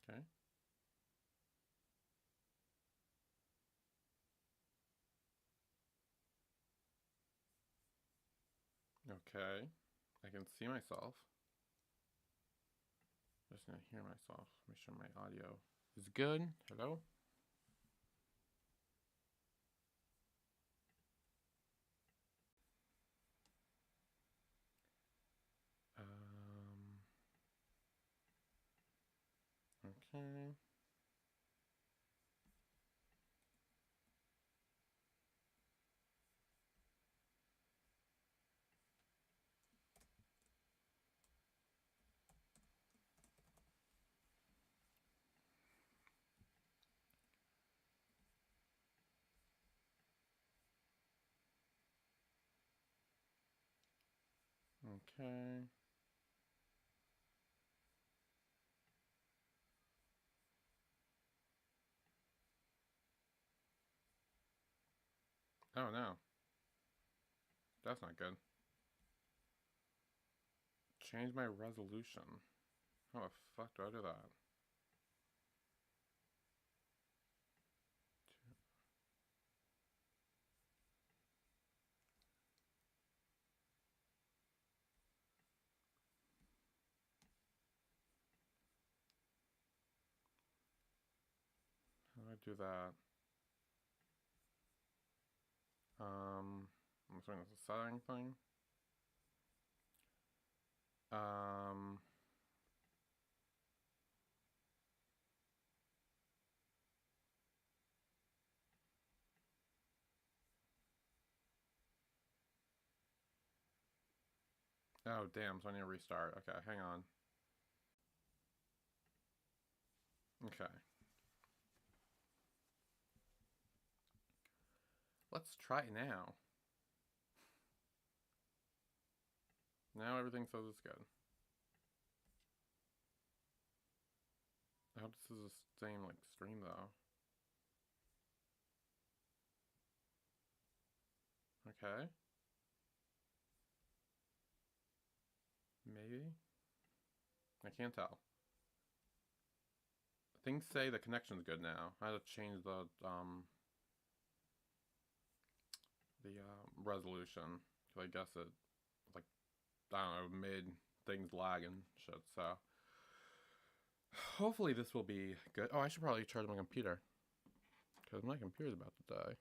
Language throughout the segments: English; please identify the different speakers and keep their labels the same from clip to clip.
Speaker 1: Okay. Okay. I can see myself. Just gonna hear myself. Make sure my audio is good. Hello? Okay. Okay. Oh no. That's not good. Change my resolution. How the fuck do I do that? How do I do that? I'm assuming it's a setting thing. Um, oh damn, so I need to restart. Okay, hang on. Okay. Let's try it now. Now everything says it's good. I hope this is the same like stream though. Okay. Maybe? I can't tell. Things say the connection's good now. I had to change the resolution. Cause I guess it like I don't know, made things lag and shit, so hopefully this will be good. Oh, I should probably charge my computer. Because my computer's about to die.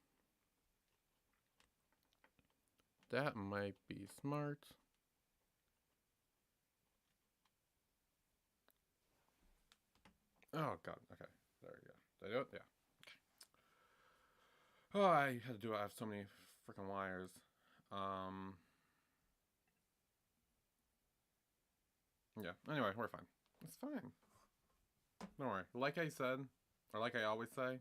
Speaker 1: That might be smart. Oh god, okay. There we go. Did I do it? Yeah. Oh, I had to do it. I have so many freaking wires. Um yeah. Anyway, we're fine. It's fine. Don't worry. Like I said, or like I always say,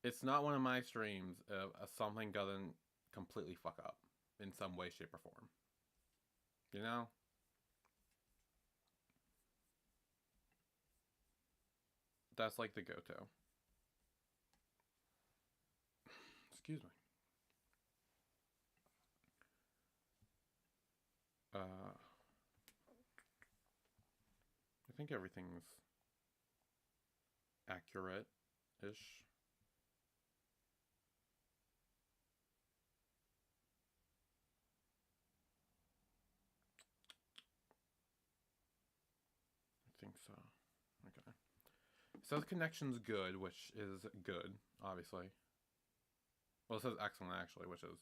Speaker 1: it's not one of my streams if something doesn't completely fuck up in some way, shape, or form. You know? That's like the go-to. Excuse me. I think everything's accurate-ish. I think so. Okay. So the connection's good, which is good, obviously. Well, it says excellent, actually, which is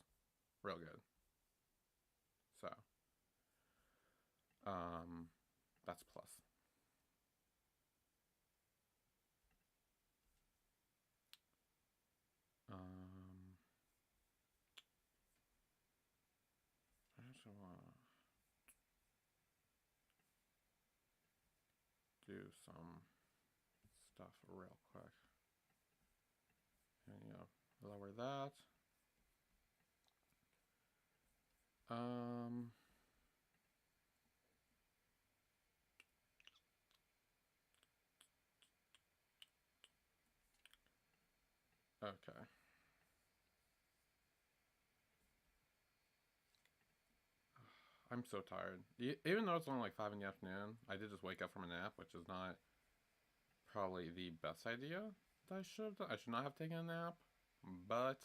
Speaker 1: real good. So, um, that's a plus. Um, I actually want to do some stuff real quick. And, lower that. Um, okay. I'm so tired. Even though it's only like 5 in the afternoon, I did just wake up from a nap, which is not probably the best idea that I should have done. I should not have taken a nap, but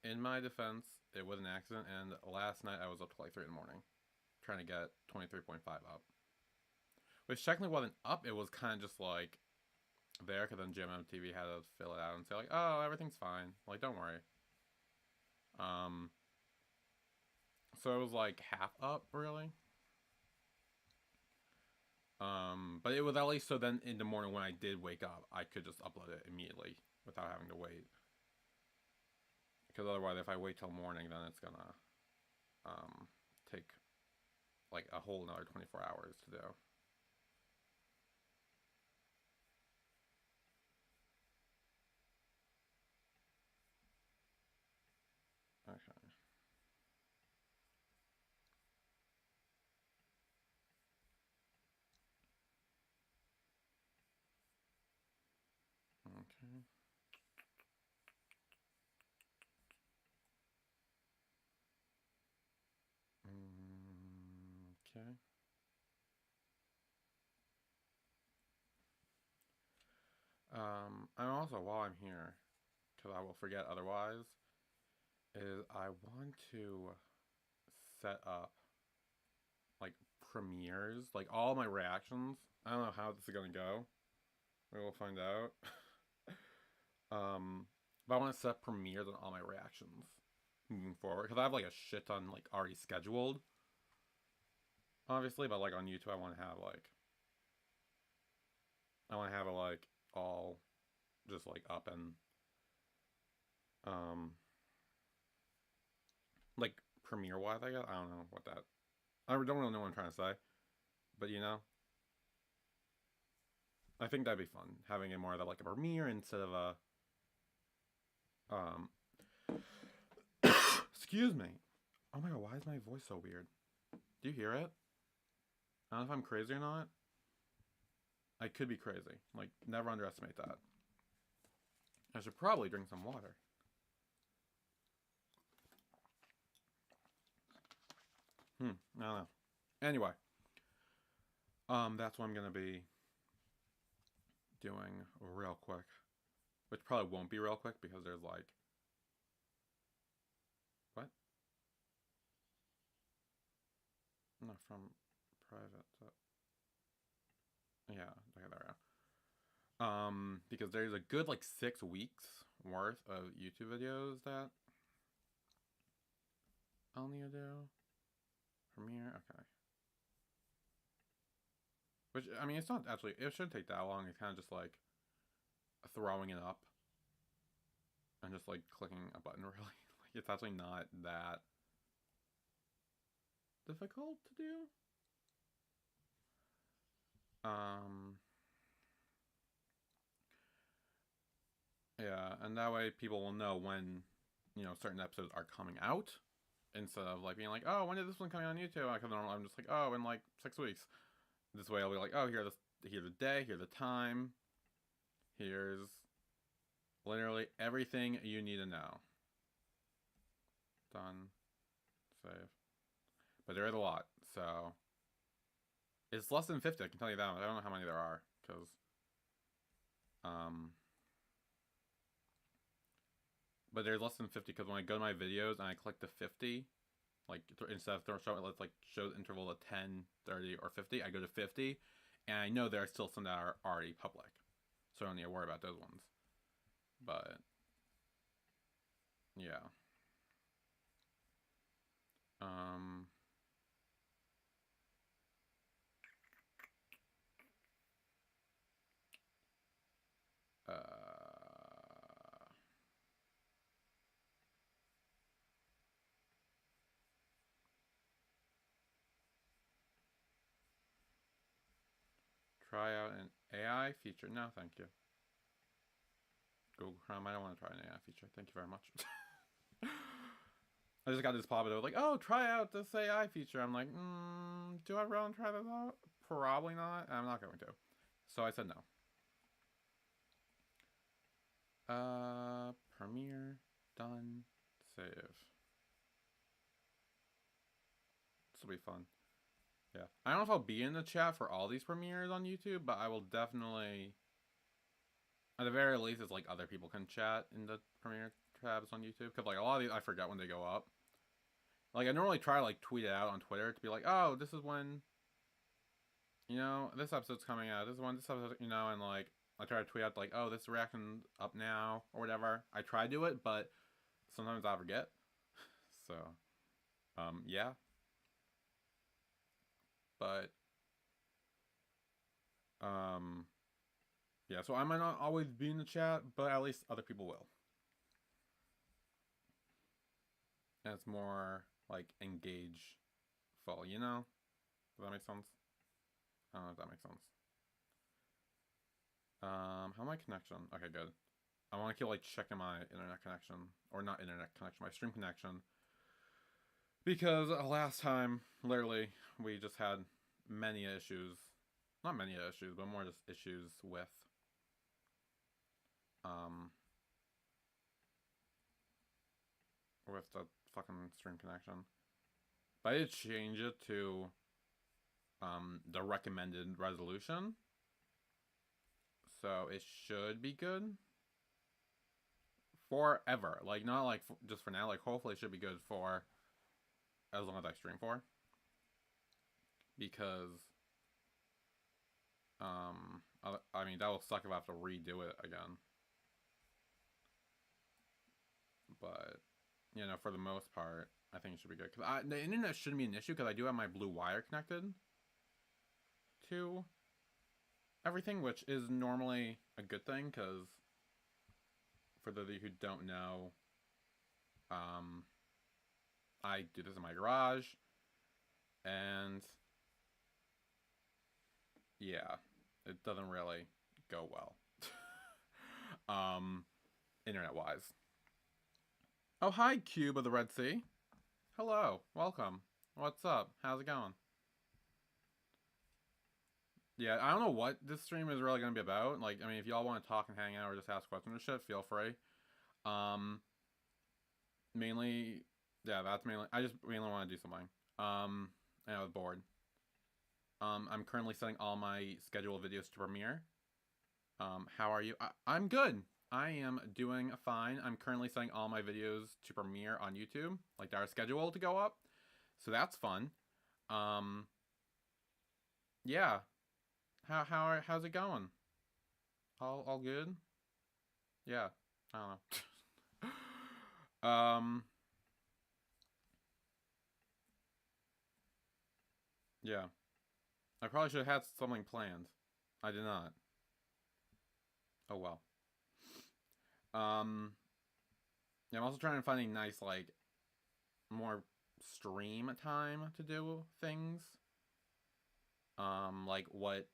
Speaker 1: in my defense, it was an accident, and last night I was up to like 3 in the morning trying to get 23.5 up. Which technically wasn't up, it was kind of just like there, because then GMMTV had to fill it out and say like, oh, everything's fine. Like, don't worry. So it was like half up, really. But it was at least so then in the morning when I did wake up, I could just upload it immediately without having to wait. Because otherwise, if I wait till morning, then it's gonna take like a whole another 24 hours to do. Okay. Okay. Okay. And also while I'm here, because I will forget otherwise, is I want to set up like premieres, like all my reactions. I don't know how this is gonna go. We will find out. But I want to set premieres on all my reactions moving forward because I have like a shit ton like already scheduled, obviously. But like on YouTube, I want to have it like all just like up and like premiere wise. I guess I don't know what that. I don't really know what I'm trying to say, but you know, I think that'd be fun having it more of like a premiere instead of a excuse me. Oh my god, why is my voice so weird? Do you hear it? I don't know if I'm crazy or not. I could be crazy. Like, never underestimate that. I should probably drink some water. I don't know. Anyway, that's what I'm gonna be doing real quick. Which probably won't be real quick because there's like what? No, from private. Yeah, okay, there we go. Because there's a good like 6 weeks worth of YouTube videos that I'll need to do. Premiere, okay. Which I mean, it's not actually. It shouldn't take that long. It's kind of just like throwing it up and just like clicking a button. Really, like it's actually not that difficult to do. Yeah, and that way people will know when, certain episodes are coming out instead of like being like, oh, when is this one coming on YouTube? Because I'm just like, oh, in like 6 weeks. This way I'll be like, oh, here's the day, here's the time, here's literally everything you need to know. Done. Save. But there is a lot, so it's less than 50. I can tell you that. I don't know how many there are because but there's less than 50 because when I go to my videos and I click the 50, like instead of showing, let's like show the interval of 10, 30, or 50, I go to 50, and I know there are still some that are already public, so I don't need to worry about those ones. But yeah. Uh, Try out an AI feature. No, thank you. Google Chrome, I don't want to try an AI feature. Thank you very much. I just got this pop up like, oh, try out this AI feature. I'm like, do I really want to try this out? Probably not. I'm not going to. So I said no. Premiere, done, save. This will be fun. Yeah. I don't know if I'll be in the chat for all these premieres on YouTube, but I will definitely at the very least, it's like other people can chat in the Premiere tabs on YouTube. Because like a lot of these, I forget when they go up. Like I normally try to like tweet it out on Twitter to be like, oh, this is when, this episode's coming out. This is when this episode, and like I try to tweet out like, oh, this reaction up now or whatever. I try to do it, but sometimes I forget. So, yeah. But, yeah. So I might not always be in the chat, but at least other people will. And it's more like engage full, Does that make sense? I don't know if that makes sense. How my connection? Okay, good. I want to keep like checking my internet connection, or not internet connection, my stream connection, because last time, literally, we just had many issues. Not many issues, but more just issues with the fucking stream connection. But I did change it to the recommended resolution, so it should be good forever. Like not like just for now. Like hopefully it should be good for as long as I stream for. Because I mean that will suck if I have to redo it again. But for the most part, I think it should be good. Because the internet shouldn't be an issue because I do have my blue wire connected to everything, which is normally a good thing. Because for those of you who don't know, I do this in my garage, and yeah, it doesn't really go well. Internet wise. Oh, hi, Cube of the Red Sea. Hello, welcome. What's up? How's it going? Yeah, I don't know what this stream is really going to be about. Like, I mean, if y'all want to talk and hang out or just ask questions or shit, feel free. Mainly, yeah, that's mainly, I just mainly want to do something. And I was bored. I'm currently setting all my scheduled videos to Premiere. How are you? I'm good. I am doing fine. I'm currently setting all my videos to Premiere on YouTube, like they are scheduled to go up. So that's fun. Yeah. How's it going? All good? Yeah. I don't know. Yeah. I probably should have had something planned. I did not. Oh well. Yeah, I'm also trying to find a nice, like, more stream time to do things. Like what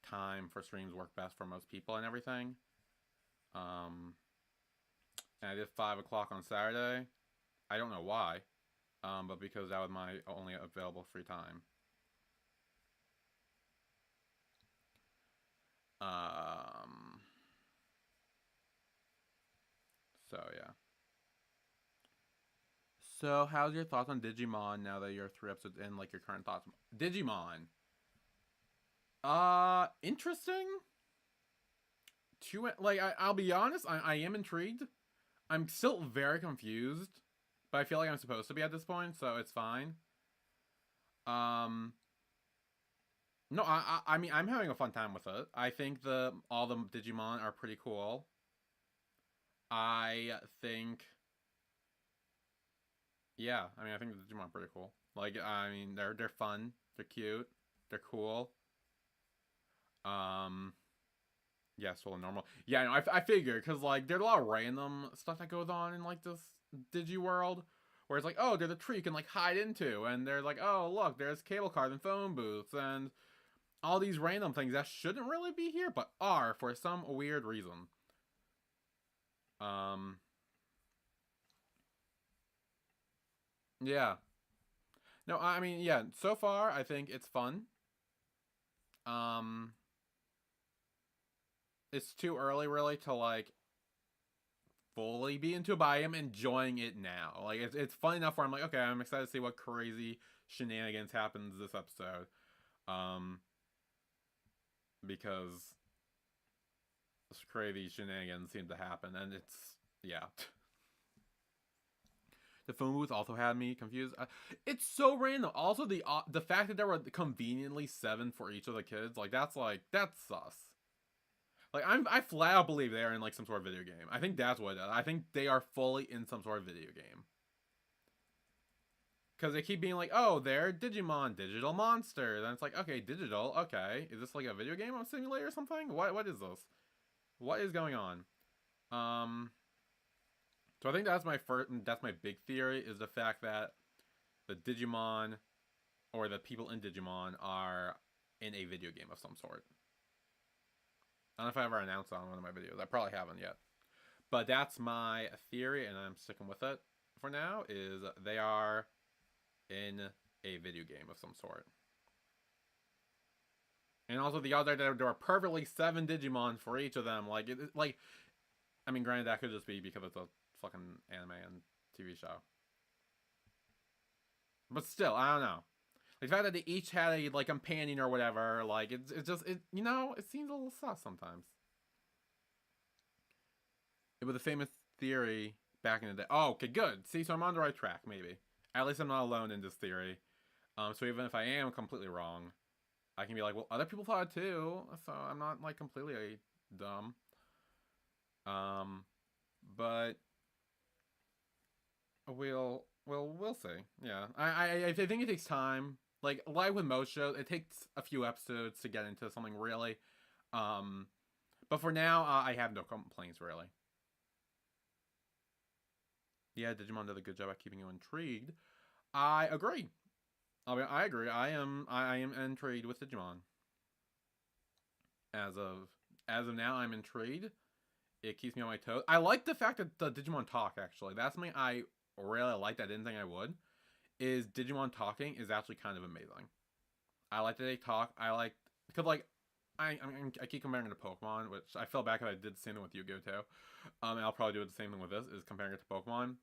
Speaker 1: time for streams work best for most people and everything. And I did 5 o'clock on Saturday. I don't know why, but because that was my only available free time. So yeah. So how's your thoughts on Digimon now that you're 3 episodes in? Like your current thoughts? Digimon. Interesting. I'll be honest. I am intrigued. I'm still very confused, but I feel like I'm supposed to be at this point, so it's fine. No, I mean I'm having a fun time with it. I think all the Digimon are pretty cool. I think, yeah, I mean I think the Digimon are pretty cool. Like I mean they're fun, they're cute, they're cool. Yeah, so normal. Yeah, no, I figured because like there's a lot of random stuff that goes on in like this Digi world, where it's like, oh, there's a tree you can like hide into, and there's like, oh, look, there's cable cars and phone booths and all these random things that shouldn't really be here, but are for some weird reason. Yeah. No, I mean, yeah. So far, I think it's fun. It's too early, really, to like fully be into it, but I am enjoying it now. Like it's fun enough where I'm like, okay, I'm excited to see what crazy shenanigans happens this episode. Because crazy shenanigans seem to happen, and it's yeah. The phone booth also had me confused. It's so random. Also, the fact that there were conveniently 7 for each of the kids, that's sus. Like I flat out believe they are in like some sort of video game. I think that's what it is. I think they are fully in some sort of video game. Because they keep being like, oh, they're Digimon, digital monsters. And it's like, okay, digital, okay. Is this like a video game simulator or something? What is this? What is going on? So I think that's my big theory, is the fact that the Digimon, or the people in Digimon, are in a video game of some sort. I don't know if I ever announced that on one of my videos. I probably haven't yet. But that's my theory, and I'm sticking with it for now, is they are in a video game of some sort. And also the other, there are perfectly 7 Digimon for each of them. I mean, granted, that could just be because it's a fucking anime and TV show. But still, I don't know. The fact that they each had a companion or whatever, it seems a little sus sometimes. It was a famous theory back in the day. Oh, okay, good. See, so I'm on the right track, maybe. At least I'm not alone in this theory. So even if I am completely wrong, I can be like, well, other people thought it too, so I'm not completely dumb. But we'll see. Yeah, I think it takes time. Like with most shows, it takes a few episodes to get into something really. But for now, I have no complaints really. Yeah, Digimon did a good job at keeping you intrigued. I agree. I agree. I am intrigued with Digimon. As of now, I'm intrigued. It keeps me on my toes. I like the fact that the Digimon talk, actually. That's something I really liked. I didn't think I would. Is Digimon talking is actually kind of amazing. I like that they talk. Because I keep comparing it to Pokemon, which I feel bad because I did the same thing with Yu-Gi-Oh too. And I'll probably do the same thing with this, is comparing it to Pokemon.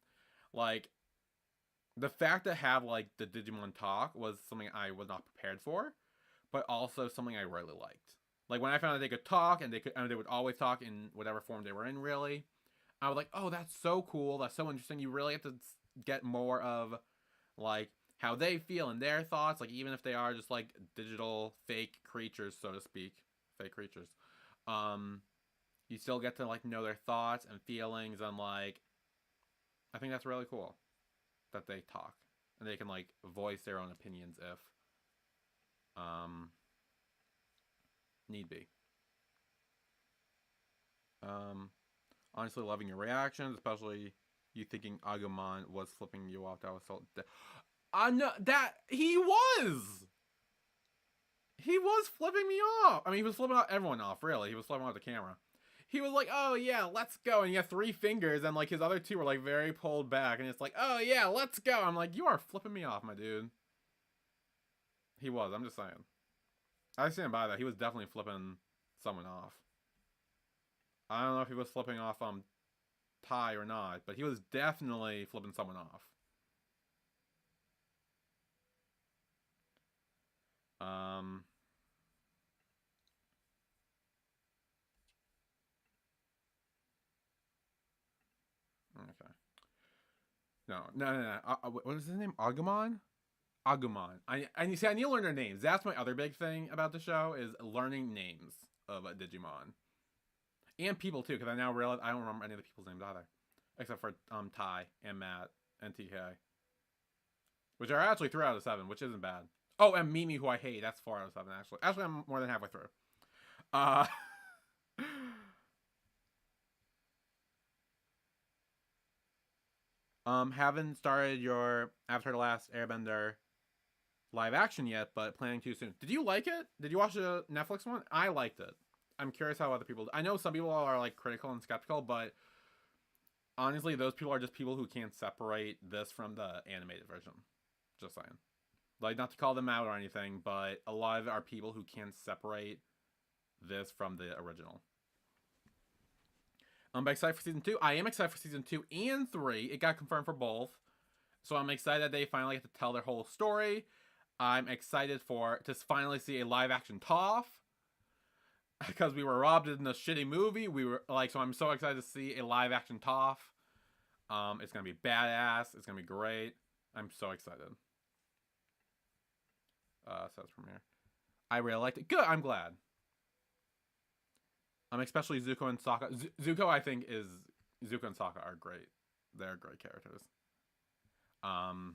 Speaker 1: The fact to have the Digimon talk was something I was not prepared for, but also something I really liked. When I found out they could talk, and they would always talk in whatever form they were in, really, I was like, oh, that's so cool. That's so interesting. You really have to get more of how they feel and their thoughts, even if they are just digital fake creatures, so to speak, fake creatures. You still get to know their thoughts and feelings, and I think that's really cool that they talk and they can voice their own opinions if need be. Honestly, loving your reactions, especially you thinking Agumon was flipping you off. That was so. No, that he was flipping me off. I mean, he was flipping everyone off. Really, he was flipping off the camera. He was like, "Oh yeah, let's go," and he had 3 fingers, and his other 2 were very pulled back, and it's like, "Oh yeah, let's go." I'm like, "You are flipping me off, my dude." He was. I'm just saying. I stand by that. He was definitely flipping someone off. I don't know if he was flipping off Tai or not, but he was definitely flipping someone off. Okay. No. What is his name? Agumon? Agumon. I need to learn their names. That's my other big thing about the show, is learning names of Digimon. And people too, because I now realize I don't remember any of the people's names either. Except for Tai and Matt and TK. Which are actually 3 out of 7, which isn't bad. Oh, and Mimi, who I hate, that's 4 out of 7 actually. Actually, I'm more than halfway through. Haven't started your Avatar: The Last Airbender live action yet, but planning to soon. Did you like it? Did you watch the Netflix one? I liked it. I'm curious how other people. I know some people are critical and skeptical, but honestly, those people are just people who can't separate this from the animated version. Just saying. Not to call them out or anything, but a lot of it are people who can't separate this from the original. I'm excited for season 2. I am excited for season 2 and 3. It got confirmed for both. So I'm excited that they finally get to tell their whole story. I'm excited to finally see a live action Toph. because we were robbed in a shitty movie. We were like, so I'm so excited to see a live action Toph. It's gonna be badass. It's gonna be great. I'm so excited. Says premiere. I really liked it. Good. I'm glad. Especially Zuko and Sokka. Zuko, I think, is Zuko and Sokka are great. They're great characters. Um,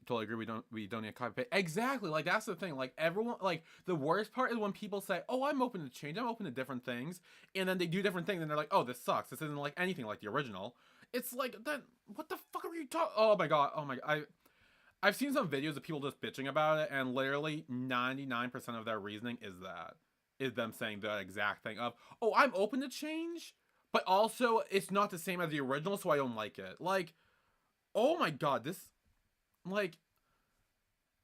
Speaker 1: totally agree. We don't need a copy paste. Exactly. Like that's the thing. Like everyone. Like the worst part is when people say, "Oh, I'm open to change. I'm open to different things," and then they do different things, and they're like, "Oh, this sucks. This isn't like anything like the original." It's like then what the fuck are you talking? Oh my god. Oh my god. I've seen some videos of people just bitching about it, and literally 99% of their reasoning is them saying the exact thing of, "Oh, I'm open to change, but also it's not the same as the original, so I don't like it." Like, oh my god, this like.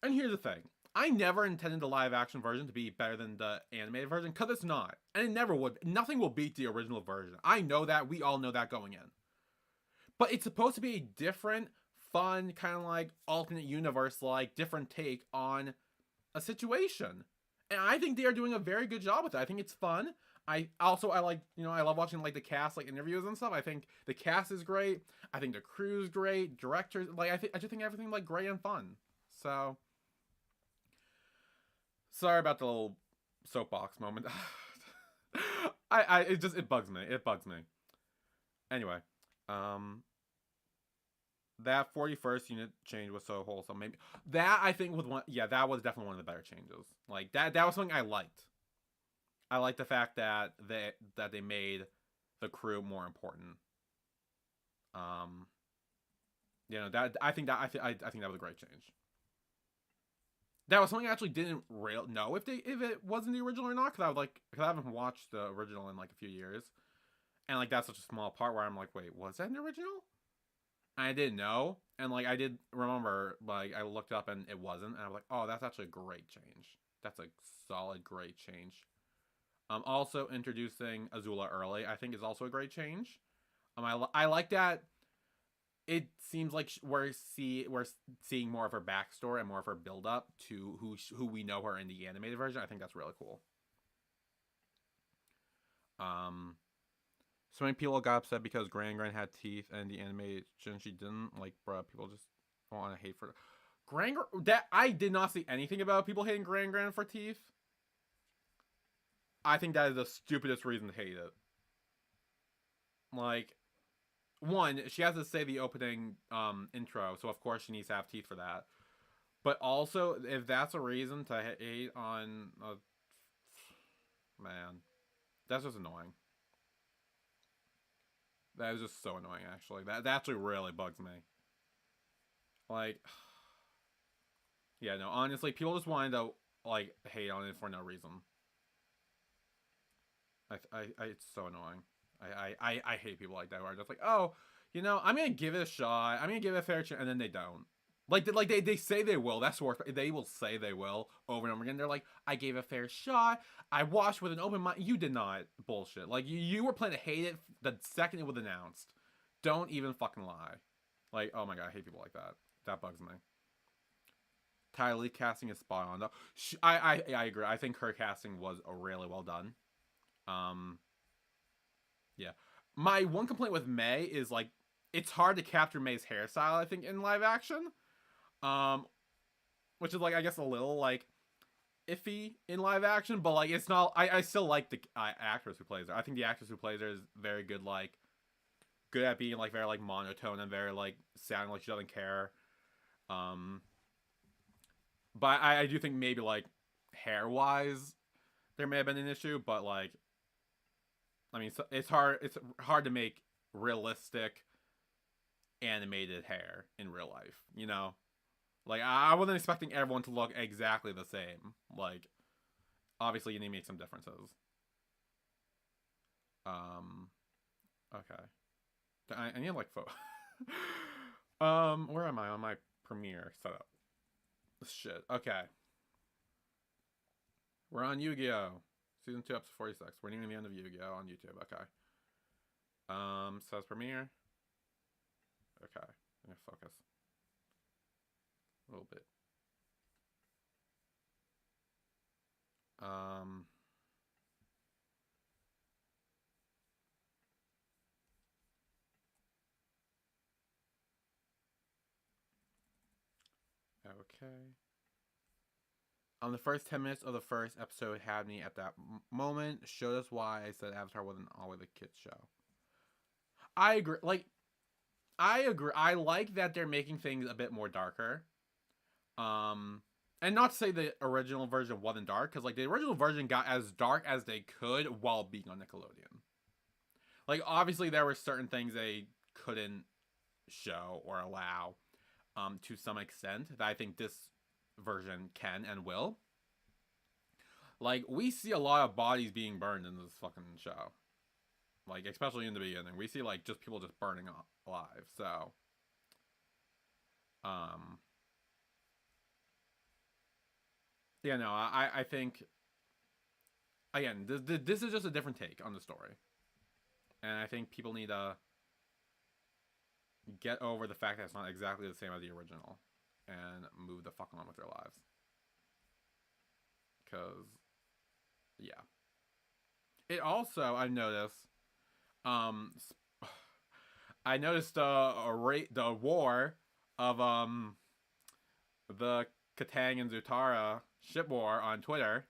Speaker 1: And here's the thing: I never intended the live action version to be better than the animated version, because it's not, and it never would. Nothing will beat the original version. I know that. We all know that going in. But it's supposed to be a different, fun, kind of like alternate universe, like different take on a situation. And I think they are doing a very good job with it. I think it's fun. I like, I love watching like the cast like interviews and stuff. I think the cast is great. I think the crew's great. Directors, like I just think everything like great and fun. So sorry about the little soapbox moment. It bugs me. It bugs me. Anyway, um that 41st unit change was so wholesome. Maybe that I think was one. Yeah, that was definitely one of the better changes. Like that was something I liked. I like the fact that they made the crew more important. Um, that I think that was a great change. That was something I actually didn't know if it wasn't the original or not, because I haven't watched the original in like a few years, and like that's such a small part where I'm like, wait, was that an original? And I didn't know, and like I did remember, like I looked up and it wasn't, and I was like, oh, that's actually a great change. That's a solid, great change. Also introducing Azula early, I think, is also a great change. I like that. It seems like we're seeing more of her backstory and more of her build up to who we know her in the animated version. I think that's really cool. Um, so many people got upset because Gran Gran had teeth and the animation she didn't. Like, bruh, people just want to hate for Gran. That I did not see anything about people hating Gran Gran for teeth. I think that is the stupidest reason to hate it. Like, one, she has to say the opening intro, so of course she needs to have teeth for that. But also, if that's a reason to hate on, man, that's just annoying. That is just so annoying. Actually, that actually really bugs me. Like, yeah, no, honestly, people just wanted to like hate on it for no reason. It's so annoying. I hate people like that who are just like, oh, I'm gonna give it a shot. I'm gonna give it a fair chance, and then they don't. They say they will. That's worth. They will say they will over and over again. They're like, I gave a fair shot. I watched with an open mind. You did not. Bullshit. Like you were planning to hate it the second it was announced. Don't even fucking lie. Like, oh my god, I hate people like that. That bugs me. Ty Lee casting is spot on though. I agree. I think her casting was really well done. Um, yeah. My one complaint with May is like it's hard to capture May's hairstyle. I think in live action, um, which is like I guess a little like iffy in live action, but like it's not. I still like the actress who plays her. I think the actress who plays her is very good. Like good at being like very like monotone and very like sounding like she doesn't care. Um, but I do think maybe like hair wise there may have been an issue, but like I mean it's hard to make realistic animated hair in real life, Like I wasn't expecting everyone to look exactly the same. Like obviously you need to make some differences. Um okay. I need like photo. Where am I on my Premiere setup? Shit. Okay. We're on Yu-Gi-Oh! Season 2, episode 46. We're nearing the end of Yu-Gi-Oh! On YouTube. Okay. Says Premiere. Okay. I'm gonna focus. A little bit. Um. Okay. The first 10 minutes of the first episode had me at that moment. Showed us why I said Avatar wasn't always a kids show. I agree. Like, I agree. I like that they're making things a bit more darker. Um, and not to say the original version wasn't dark, because like the original version got as dark as they could while being on Nickelodeon. Like, obviously, there were certain things they couldn't show or allow, to some extent that I think this version can and will. Like, we see a lot of bodies being burned in this fucking show. Like, especially in the beginning, we see like just people just burning alive. So, um, yeah, no, I think again, this is just a different take on the story, and I think people need to get over the fact that it's not exactly the same as the original, and move the fuck on with their lives. Cause yeah, it also I noticed, um, I noticed the war of the Katang and Zutara ship war on Twitter.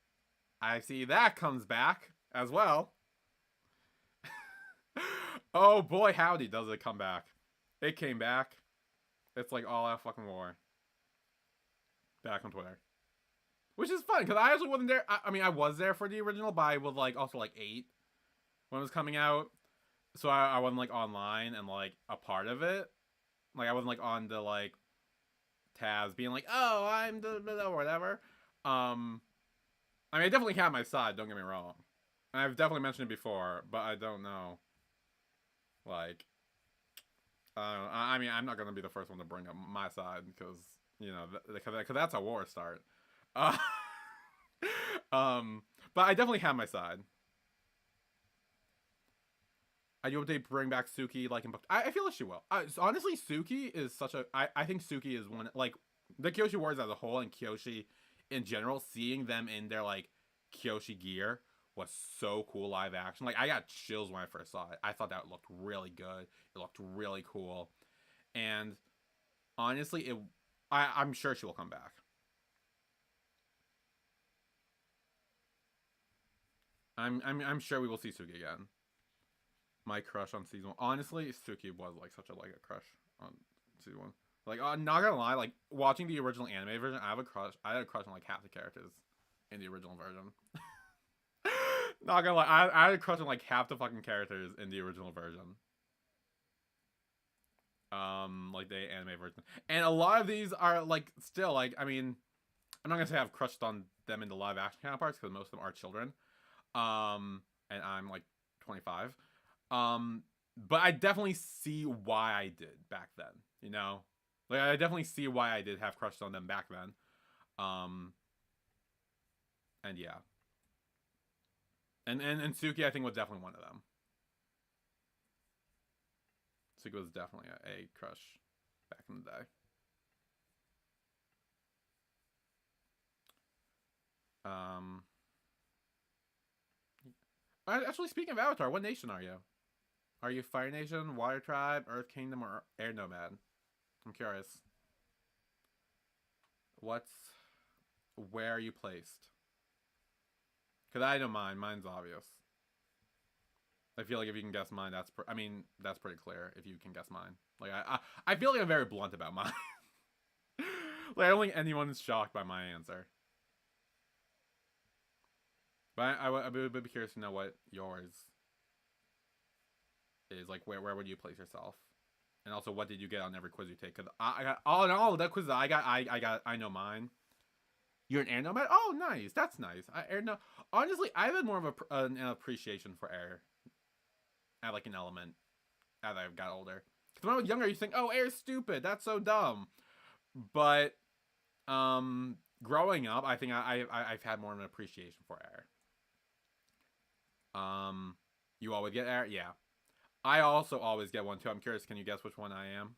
Speaker 1: I see that comes back as well. Oh boy, howdy, does it come back? It came back. It's like all out fucking war. Back on Twitter. Which is fun, because I actually wasn't there. I mean, I was there for the original, but I was like also like 8 when it was coming out. So I wasn't like online and like a part of it. Like I wasn't like on the like tabs being like, oh, I'm the whatever. I mean, I definitely had my side, don't get me wrong. And I've definitely mentioned it before, but I don't know. Like, I mean, I'm not going to be the first one to bring up my side because, you know, because that's a war start. Uh, but I definitely have my side. I do hope they bring back Suki like in book. I feel like she will. Honestly, Suki is such a. I think Suki is one like the Kyoshi Wars as a whole and Kyoshi in general. Seeing them in their like Kyoshi gear was so cool live action. Like I got chills when I first saw it. I thought that looked really good. It looked really cool, and honestly, I'm sure she will come back. I'm sure we will see Suki again. My crush on season 1. Honestly, Suki was like such a like a crush on season 1. Like, not gonna lie, like watching the original anime version, I have a crush. I had a crush on like half the characters in the original version. Not gonna lie, I had a crush on like half the fucking characters in the original version. Like the anime version, and a lot of these are like still like I mean, I'm not gonna say I've crushed on them in the live action counterparts because most of them are children. And I'm like 25. Um, but I definitely see why I did back then. You know, like I definitely see why I did have crushed on them back then. Um, and yeah, and Suki I think was definitely one of them. Suki was definitely a crush back in the day. Um, actually, speaking of Avatar, what nation are you? Are you Fire Nation, Water Tribe, Earth Kingdom, or Air Nomad? I'm curious. What's where are you placed? Cause I know mine. Mine's obvious. I feel like if you can guess mine, I mean, that's pretty clear. If you can guess mine, like I feel like I'm very blunt about mine. Like I don't think anyone's shocked by my answer. But I would be curious to know what yours is. Like where would you place yourself? And also, what did you get on every quiz you take? Because I got all in all that quiz I got. I know mine. You're an air nomad. Oh, nice. That's nice. Air no. Honestly, I've had more of an appreciation for air at like an element as I've got older. Because when I was younger, you think, "Oh, air's stupid. That's so dumb." But growing up, I think I've had more of an appreciation for air. You always get air, yeah. I also always get one too. I'm curious. Can you guess which one I am?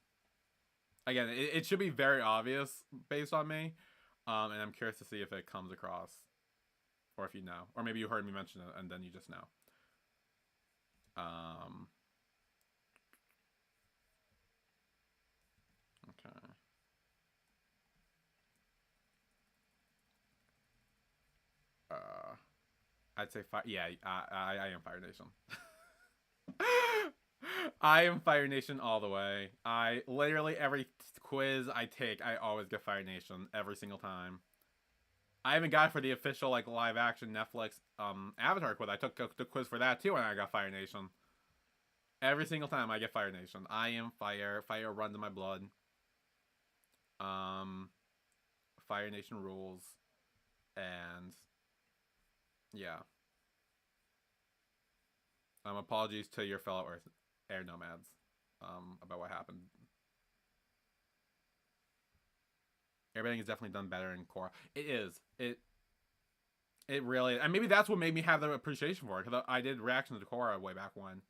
Speaker 1: Again, it should be very obvious based on me. And I'm curious to see if it comes across. or if you know, or maybe you heard me mention it and then you just know. Okay. I'd say fire. Yeah, I am Fire Nation. I am Fire Nation all the way. I literally every quiz I take, I always get Fire Nation every single time. I even got it for the official like live action Netflix Avatar quiz. I took the quiz for that too, and I got Fire Nation. Every single time I get Fire Nation. I am fire. Fire runs in my blood. Um, Fire Nation rules, and yeah. Apologies to your fellow Earth air nomads about what happened. Everything is definitely done better in Korra. It is. It really, and maybe that's what made me have the appreciation for it, because I did reactions to Korra way back when.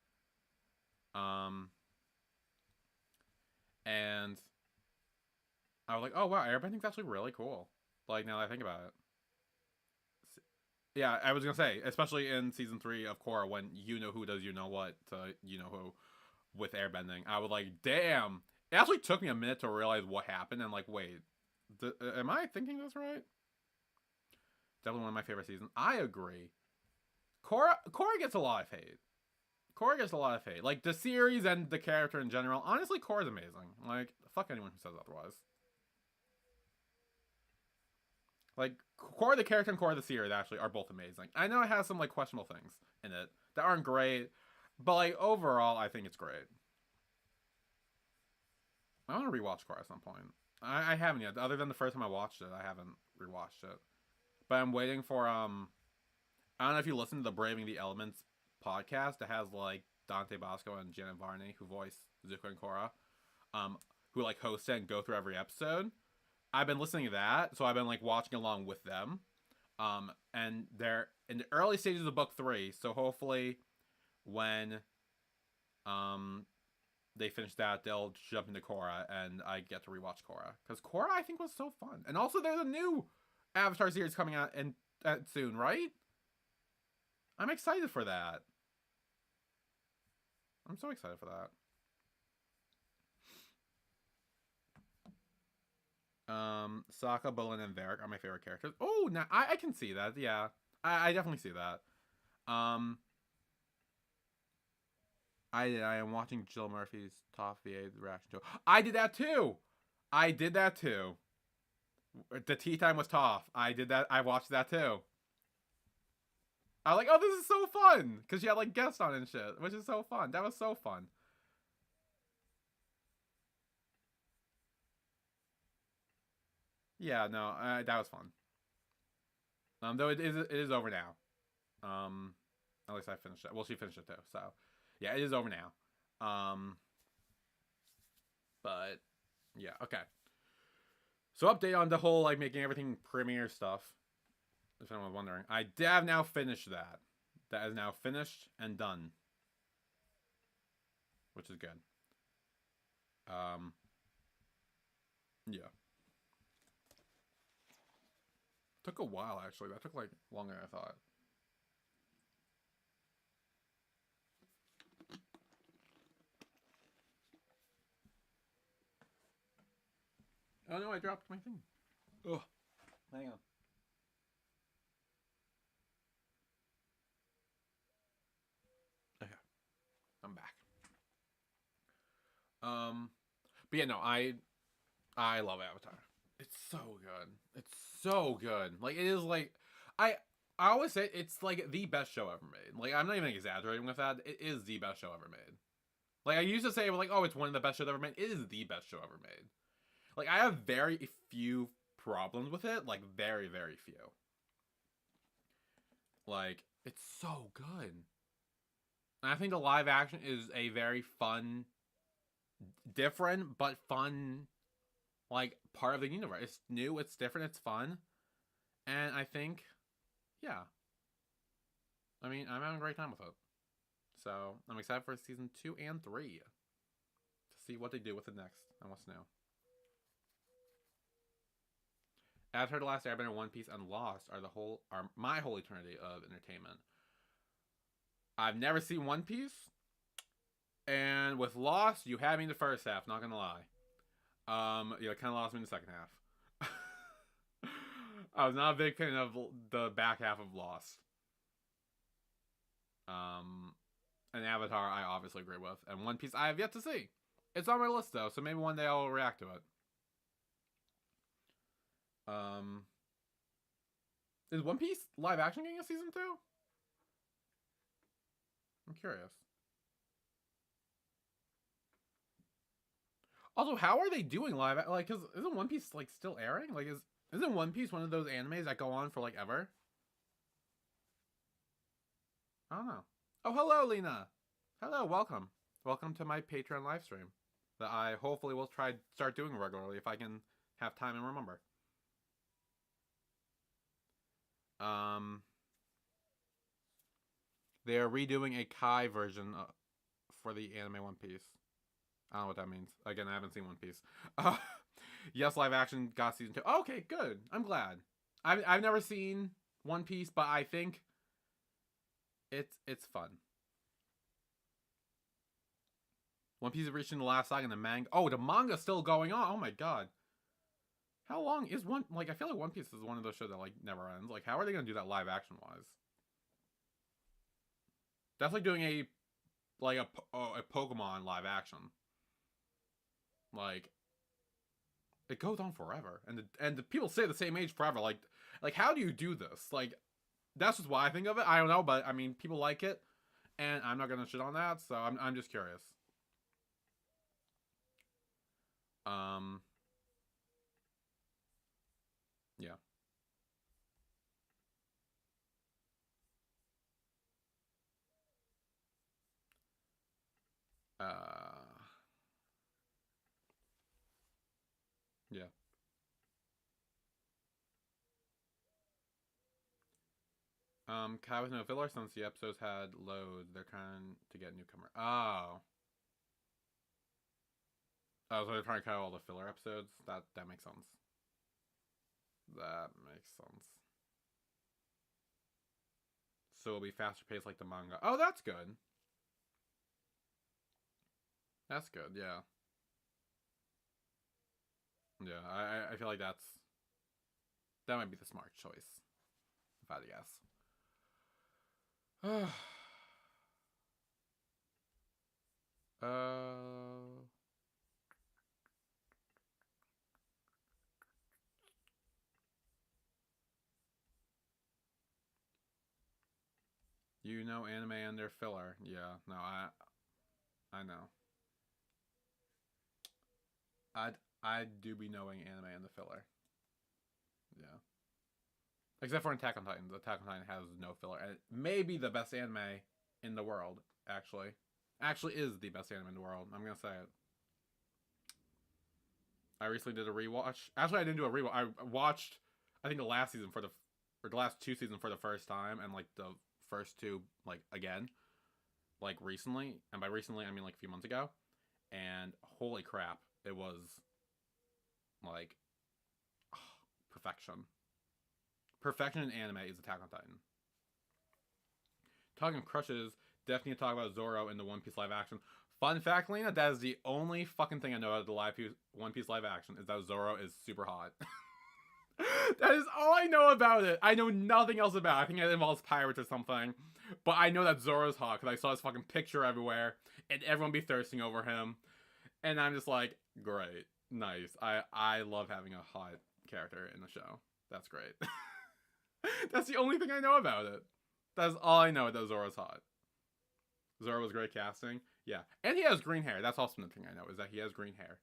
Speaker 1: And I was like, oh wow, airbending's actually really cool. Like now that I think about it. Yeah, I was gonna say, especially in season 3 of Korra, when you know who does you know what to you know who with airbending, I was like, damn. It actually took me a minute to realize what happened, and like, wait, am I thinking this right? Definitely one of my favorite seasons. I agree. Korra gets a lot of hate. Korra gets a lot of hate. Like the series and the character in general. Honestly, Korra's amazing. Like, fuck anyone who says otherwise. Like, Korra the character and Korra the series actually are both amazing. I know it has some like questionable things in it that aren't great, but like overall, I think it's great. I want to rewatch Korra at some point. I haven't yet. Other than the first time I watched it, I haven't rewatched it. But I'm waiting for I don't know if you listen to the Braving the Elements podcast that has like Dante Bosco and Janet Varney who voice Zuko and Korra, who like host it and go through every episode. I've been listening to that, so I've been like watching along with them. And they're in the early stages of book 3, so hopefully when they finish that, they'll jump into Korra and I get to rewatch Korra, because Korra I think was so fun. And also there's a new Avatar series coming out in soon, right? I'm excited for that. I'm so excited for that. Sokka, Bolin, and Varrick are my favorite characters. Oh, now I can see that. Yeah, I definitely see that. I am watching Jill Murphy's Top VA reaction to. I did that too. I did that too. The tea time was Toph. I did that. I watched that too. I was like, oh, this is so fun, because she had like guests on and shit, which is so fun. That was so fun. Yeah, no, that was fun. Though it is over now. At least I finished it. Well, she finished it too. So, yeah, it is over now. But yeah, okay. So update on the whole like making everything premiere stuff. If anyone's wondering, I have now finished that. That is now finished and done, which is good. Yeah. Took a while actually. That took like longer than I thought. Oh no, I dropped my thing. Oh, hang on. Okay, I'm back. But yeah, no, I love Avatar. It's so good. It's so good. Like it is like I I always say it's like the best show ever made. Like I'm not even exaggerating with that. It is the best show ever made. Like I used to say like, oh, it's one of the best shows ever made. It is the best show ever made. Like I have very few problems with it. Like very, very few. Like it's so good. And I think the live action is a very fun, different but fun like part of the universe. It's new, it's different, it's fun. And I think yeah. I mean, I'm having a great time with it. So I'm excited for season 2 and 3 to see what they do with it next and what's new. Avatar: The Last Airbender, One Piece, and Lost are my whole eternity of entertainment. I've never seen One Piece, and with Lost, you had me in the first half. Not gonna lie, you kind of lost me in the second half. I was not a big fan of the back half of Lost. And Avatar, I obviously agree with, and One Piece, I have yet to see. It's on my list though, so maybe one day I'll react to it. Is One Piece live action getting a season 2? I'm curious. Also, how are they doing live? Like, cause isn't One Piece like still airing? Like, isn't One Piece one of those animes that go on for like ever? I don't know. Oh, hello, Lena. Hello, welcome. Welcome to my Patreon live stream that I hopefully will start doing regularly if I can have time and remember. They are redoing a Kai version for the anime One Piece. I don't know what that means. Again, I haven't seen One Piece. Yes, live action got season 2. Okay, good. I'm glad. I've never seen One Piece, but I think it's fun. One Piece is reaching the last saga in the manga. Oh, the manga's still going on. Oh my god. How long is one? Like, I feel like One Piece is one of those shows that like never ends. Like, how are they gonna do that live action wise? That's like doing a Pokemon live action. Like, it goes on forever, and the people stay the same age forever. Like how do you do this? Like, that's just why I think of it. I don't know, but I mean, people like it, and I'm not gonna shit on that. So I'm just curious. Yeah. Yeah. Kai with no filler since the episodes had loads. They're trying to get newcomer. Oh. Oh, so they're trying to cut all the filler episodes? That makes sense. That makes sense. So it'll be faster paced like the manga. Oh, that's good. That's good, yeah. Yeah, I feel like that might be the smart choice, if I had to guess. You know anime and their filler. Yeah, no, I know. I do be knowing anime and the filler. Yeah. Except for Attack on Titan. Attack on Titan has no filler. And it may be the best anime in the world, actually. Actually is the best anime in the world. I'm gonna say it. I recently did a rewatch. Actually, I didn't do a rewatch. I watched, I think, the last season or the last 2 seasons for the first time, and like the first 2 like again, like recently. And by recently, I mean like a few months ago. And holy crap, it was like perfection. Perfection in anime is Attack on Titan. Talking of crushes, definitely talk about Zoro in the One Piece live action. Fun fact, Lena, that is the only fucking thing I know about the One Piece live action is that Zoro is super hot. That is all I know about it. I know nothing else about it. I think it involves pirates or something. But I know that Zoro's hot because I saw his fucking picture everywhere and everyone be thirsting over him. And I'm just like, great. Nice. I love having a hot character in the show. That's great. That's the only thing I know about it. That's all I know, that Zoro's hot. Zoro was great casting. Yeah. And he has green hair. That's also the thing I know, is that he has green hair.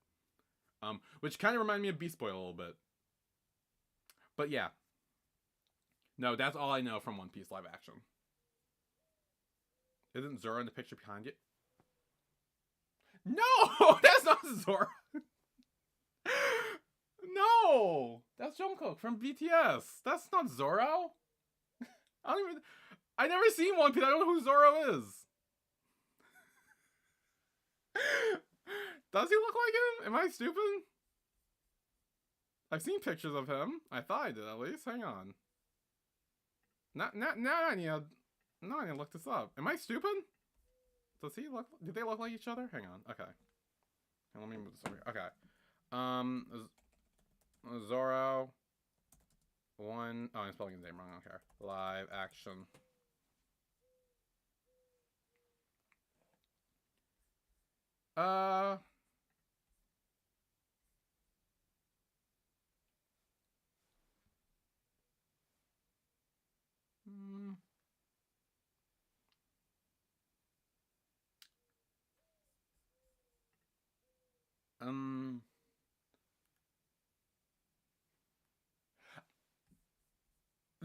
Speaker 1: Which kind of reminded me of Beast Boy a little bit. But yeah. No, that's all I know from One Piece live action. Isn't Zoro in the picture behind it? No! That's not Zoro! No! That's Jungkook from BTS. That's not Zoro. I never seen One Piece. I don't know who Zoro is. Does he look like him? Am I stupid? I've seen pictures of him. I thought I did at least. Hang on. Now I need to look this up. Am I stupid? Does he look? Do they look like each other? Hang on. Okay. Let me move this over here. Okay. Zoro. One. Oh, I'm spelling his name wrong. I don't care. Live action.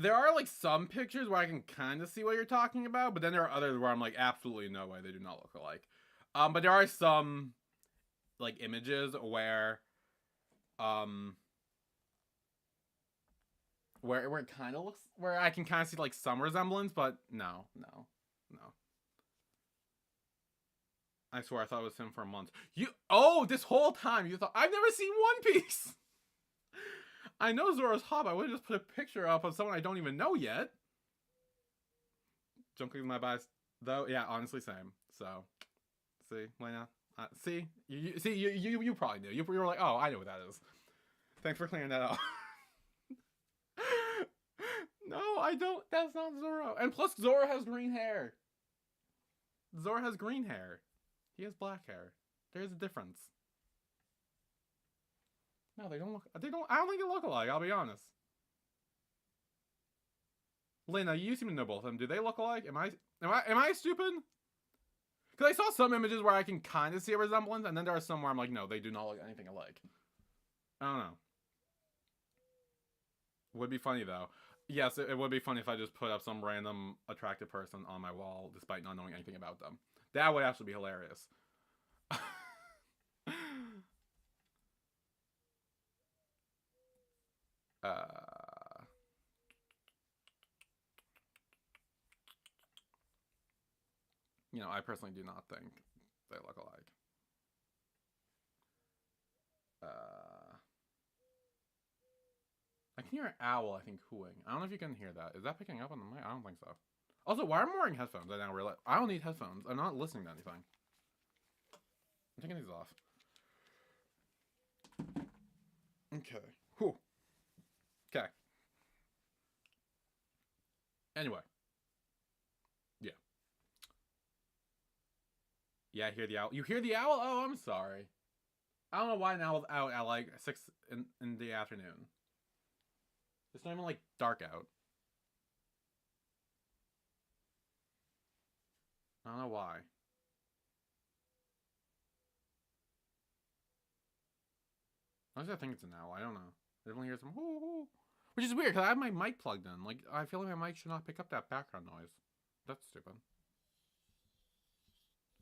Speaker 1: There are like some pictures where I can kind of see what you're talking about, but then there are others where I'm like, absolutely no way, they do not look alike. But there are some like images where it kind of looks, where I can kind of see like some resemblance, but no. I swear I thought it was him for months. This whole time you thought I've never seen One Piece. I know Zoro's hot, but I would have just put a picture up of someone I don't even know yet. Jungkook is my bias, though. Yeah, honestly, same. So, see, Lena, see, you probably knew. You were like, oh, I know what that is. Thanks for clearing that up. No, I don't. That's not Zoro. And plus, Zoro has green hair. Zoro has green hair. He has black hair. There's a difference. No, they don't look. I don't think they look alike. I'll be honest. Lena, you seem to know both of them. Do they look alike? Am I stupid? Because I saw some images where I can kind of see a resemblance, and then there are some where I'm like, no, they do not look anything alike. I don't know. Would be funny though. Yes, it would be funny if I just put up some random attractive person on my wall despite not knowing anything about them. That would actually be hilarious. You know, I personally do not think they look alike. I can hear an owl, I think, cooing. I don't know if you can hear that. Is that picking up on the mic? I don't think so. Also, why am I wearing headphones? I now realize I don't need headphones. I'm not listening to anything. I'm taking these off. Okay. Whew. Okay. Anyway. Yeah. Yeah, I hear the owl. You hear the owl? Oh, I'm sorry. I don't know why an owl's out at like 6 in the afternoon. It's not even like dark out. I don't know why. Honestly, I think it's an owl. I don't know. I definitely hear some hoo hoo. Which is weird, because I have my mic plugged in. Like, I feel like my mic should not pick up that background noise. That's stupid.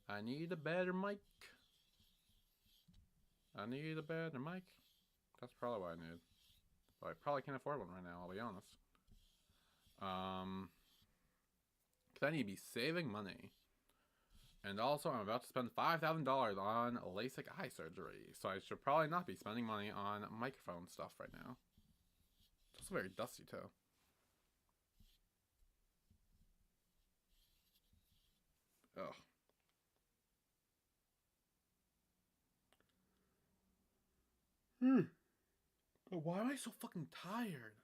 Speaker 1: I need a better mic. I need a better mic. That's probably what I need. But I probably can't afford one right now, I'll be honest. Because I need to be saving money. And also, I'm about to spend $5,000 on LASIK eye surgery. So I should probably not be spending money on microphone stuff right now. It's very dusty, too. Ugh. Why am I so fucking tired?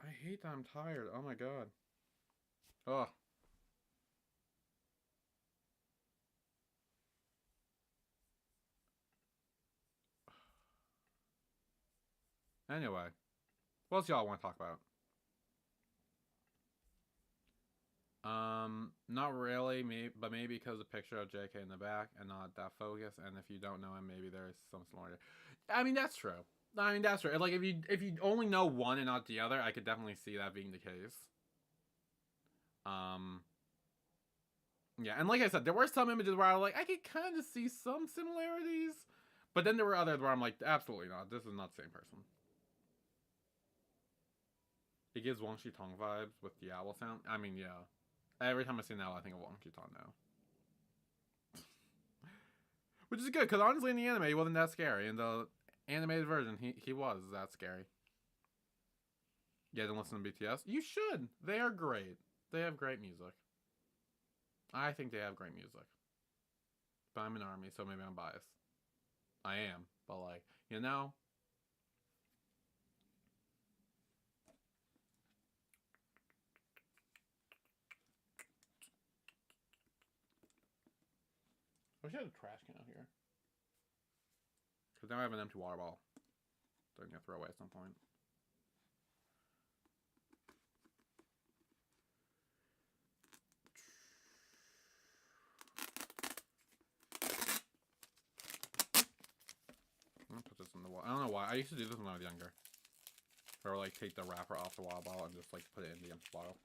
Speaker 1: I hate that I'm tired. Oh my god. Ugh. Anyway. What else y'all want to talk about? Not really, but maybe because the picture of JK in the back and not that focus, and if you don't know him, maybe there's some similarity. I mean, that's true. Like, if you only know one and not the other, I could definitely see that being the case. Yeah, and like I said, there were some images where I was like, I could kind of see some similarities, but then there were others where I'm like, absolutely not. This is not the same person. It gives Wang Shitong vibes with the owl sound. I mean, yeah. Every time I see an owl, I think of Wang Shitong now. Which is good, because honestly in the anime, it wasn't that scary. In the animated version, he was that scary. Yeah, didn't listen to BTS. You should. They are great. They have great music. I think they have great music. But I'm an army, so maybe I'm biased. I am, but like, you know. I wish I had a trash can out here. Because now I have an empty water bottle that I'm going to throw away at some point. I'm gonna put this in the water. I don't know why. I used to do this when I was younger. Or like take the wrapper off the water bottle and just like put it in the empty bottle.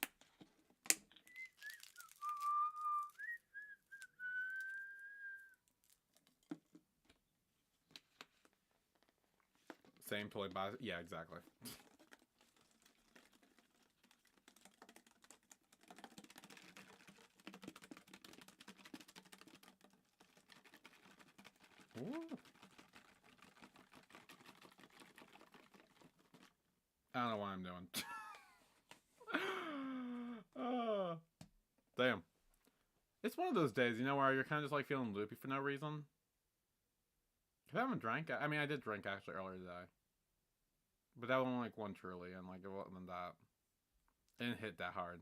Speaker 1: Same toy buys. Yeah, exactly. Ooh. I don't know what I'm doing. Damn. It's one of those days, you know, where you're kind of just like feeling loopy for no reason. Cause I haven't drank. I mean, I did drink actually earlier today, but that was only like one truly, and like it wasn't that. It didn't hit that hard.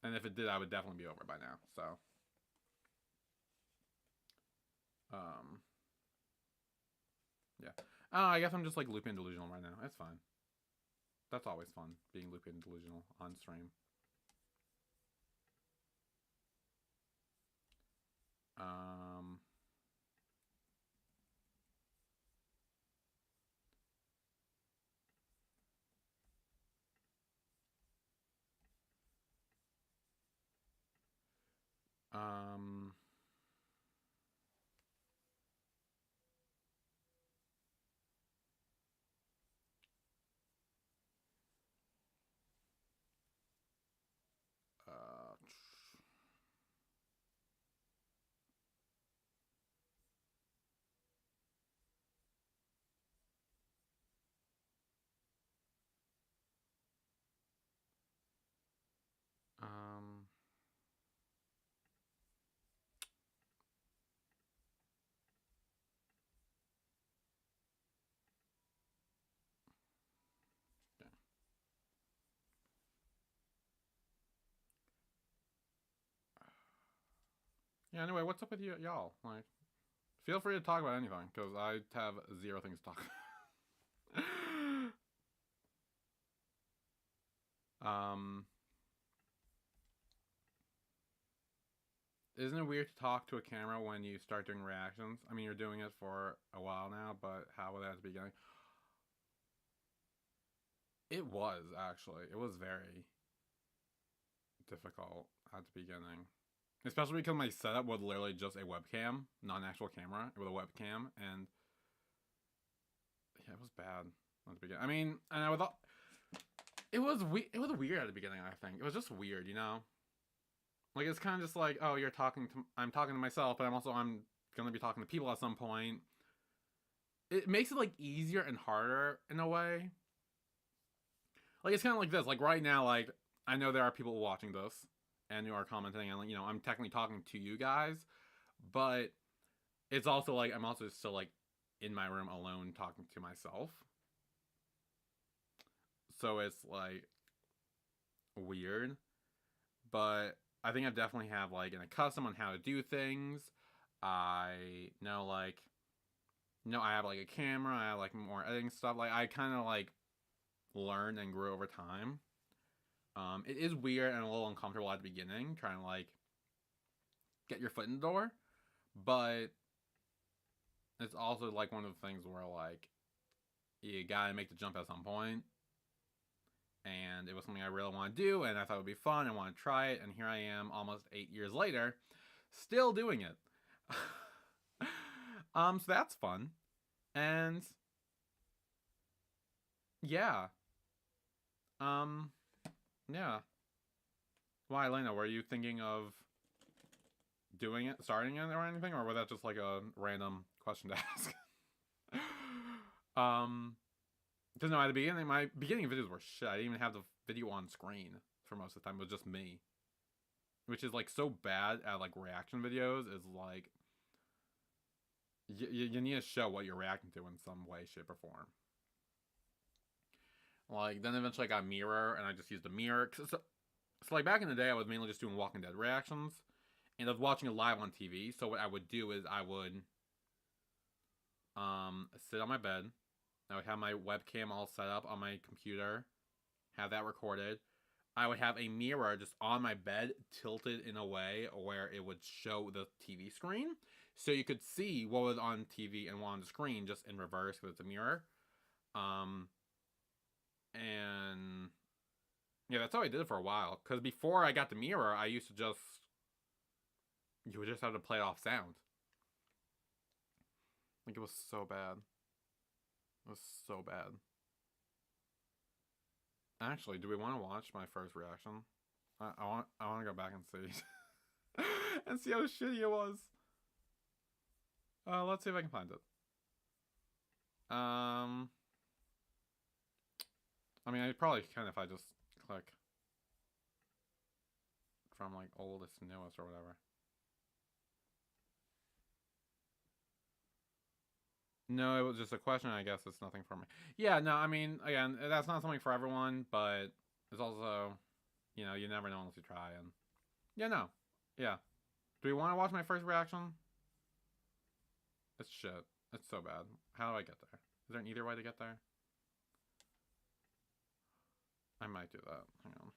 Speaker 1: And if it did, I would definitely be over by now. So, um, yeah. Oh, I guess I'm just like loopy and delusional right now. It's fine. That's always fun, being loopy and delusional on stream. Um, um, uh, um, yeah. Yeah, anyway, what's up with y'all? Like, feel free to talk about anything, because I have zero things to talk about. Isn't it weird to talk to a camera when you start doing reactions? I mean, you're doing it for a while now, but how was that at the beginning? It was, actually. It was very difficult at the beginning. Especially because my setup was literally just a webcam, not an actual camera. It was a webcam, and yeah, it was bad at the beginning. I mean, and I was, it was weird at the beginning. I think it was just weird, you know. Like it's kind of just like, oh, I'm talking to myself, but I'm gonna be talking to people at some point. It makes it like easier and harder in a way. Like it's kind of like this. Like right now, like I know there are people watching this and who are commenting, and you know I'm technically talking to you guys, but it's also like I'm also still like in my room alone talking to myself. So it's like weird, but I think I definitely have like an custom on how to do things. I know like I have like a camera, I have like more editing stuff. Like I kind of like learned and grew over time. It is weird and a little uncomfortable at the beginning, trying to like get your foot in the door, but it's also like one of the things where like you gotta make the jump at some point. And it was something I really want to do, and I thought it would be fun. I want to try it, and here I am, almost 8 years later, still doing it. So that's fun, and yeah, um, yeah. Why, Elena? Were you thinking of doing it, starting it, or anything, or was that just like a random question to ask? Because no, at the beginning, my beginning videos were shit. I didn't even have the video on screen for most of the time. It was just me. Which is, like, so bad at, like, reaction videos. Is, like, you need to show what you're reacting to in some way, shape, or form. Like, then eventually I got a mirror, and I just used a mirror. So, like, back in the day, I was mainly just doing Walking Dead reactions. And I was watching it live on TV. So what I would do is I would sit on my bed. I would have my webcam all set up on my computer. Have that recorded. I would have a mirror just on my bed, tilted in a way where it would show the TV screen. So you could see what was on TV and what on the screen just in reverse because it's a mirror. And yeah, that's how I did it for a while. Because before I got the mirror, I used to just... You would just have to play it off sound. Like, it was so bad. It was so bad. Actually, do we want to watch my first reaction? I want to go back and see. And see how shitty it was. Let's see if I can find it. I mean, I probably can if I just click from, like, oldest to newest or whatever. No, it was just a question. I guess it's nothing for me. Yeah, no, I mean, again, that's not something for everyone, but it's also, you know, you never know unless you try. And yeah, no, yeah. Do we want to watch my first reaction? It's shit. It's so bad. How do I get there? Is there an either way to get there? I might do that. Hang on.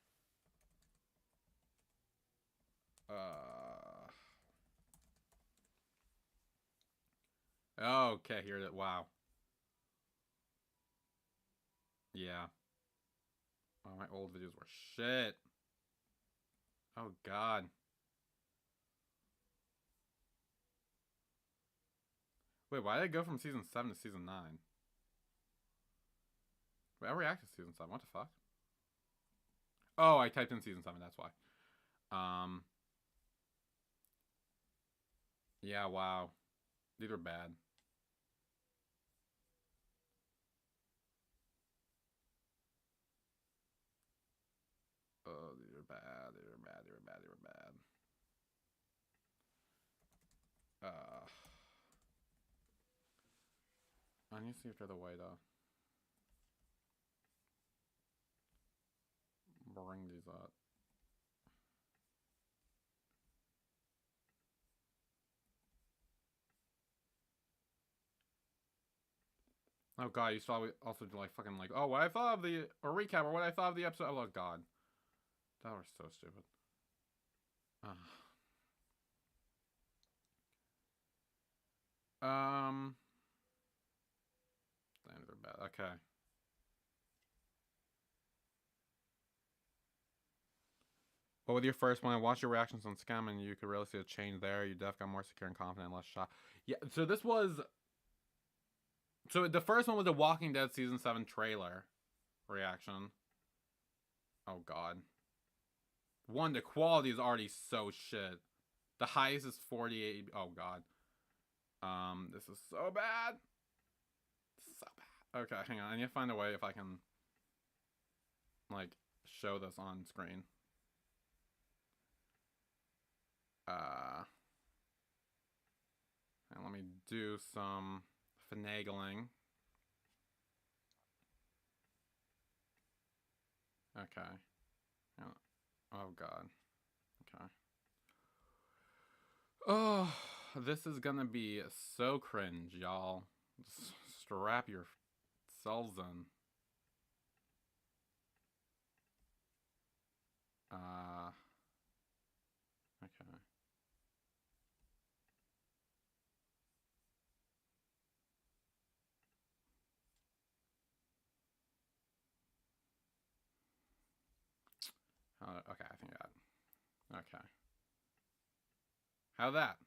Speaker 1: Okay, here it is. Wow. Yeah. Oh, my old videos were shit. Oh, God. Wait, why did I go from season 7 to season 9? Wait, I reacted to season 7. What the fuck? Oh, I typed in season 7. That's why. Yeah, wow. These are bad. Oh, these are bad. These are bad. These are bad. These are bad. I need to see if there's a way to bring these up. Oh god, you saw also do like fucking like, oh, what I thought of the a recap or what I thought of the episode. Oh god, that was so stupid. Things are bad. Okay. What with your first one? I watched your reactions on Scam, and you could really see a change there. You def got more secure and confident, less shot. Yeah. So this was. So the first one was a Walking Dead season 7 trailer reaction. Oh god. One, the quality is already so shit. The highest is 48. Oh god. This is so bad. So bad. Okay, hang on. I need to find a way if I can, like, show this on screen. And let me do some finagling. Okay. Oh god. Okay. Oh, this is gonna be so cringe, y'all. Strap yourselves in. Okay. Okay, I think that. Okay. How that?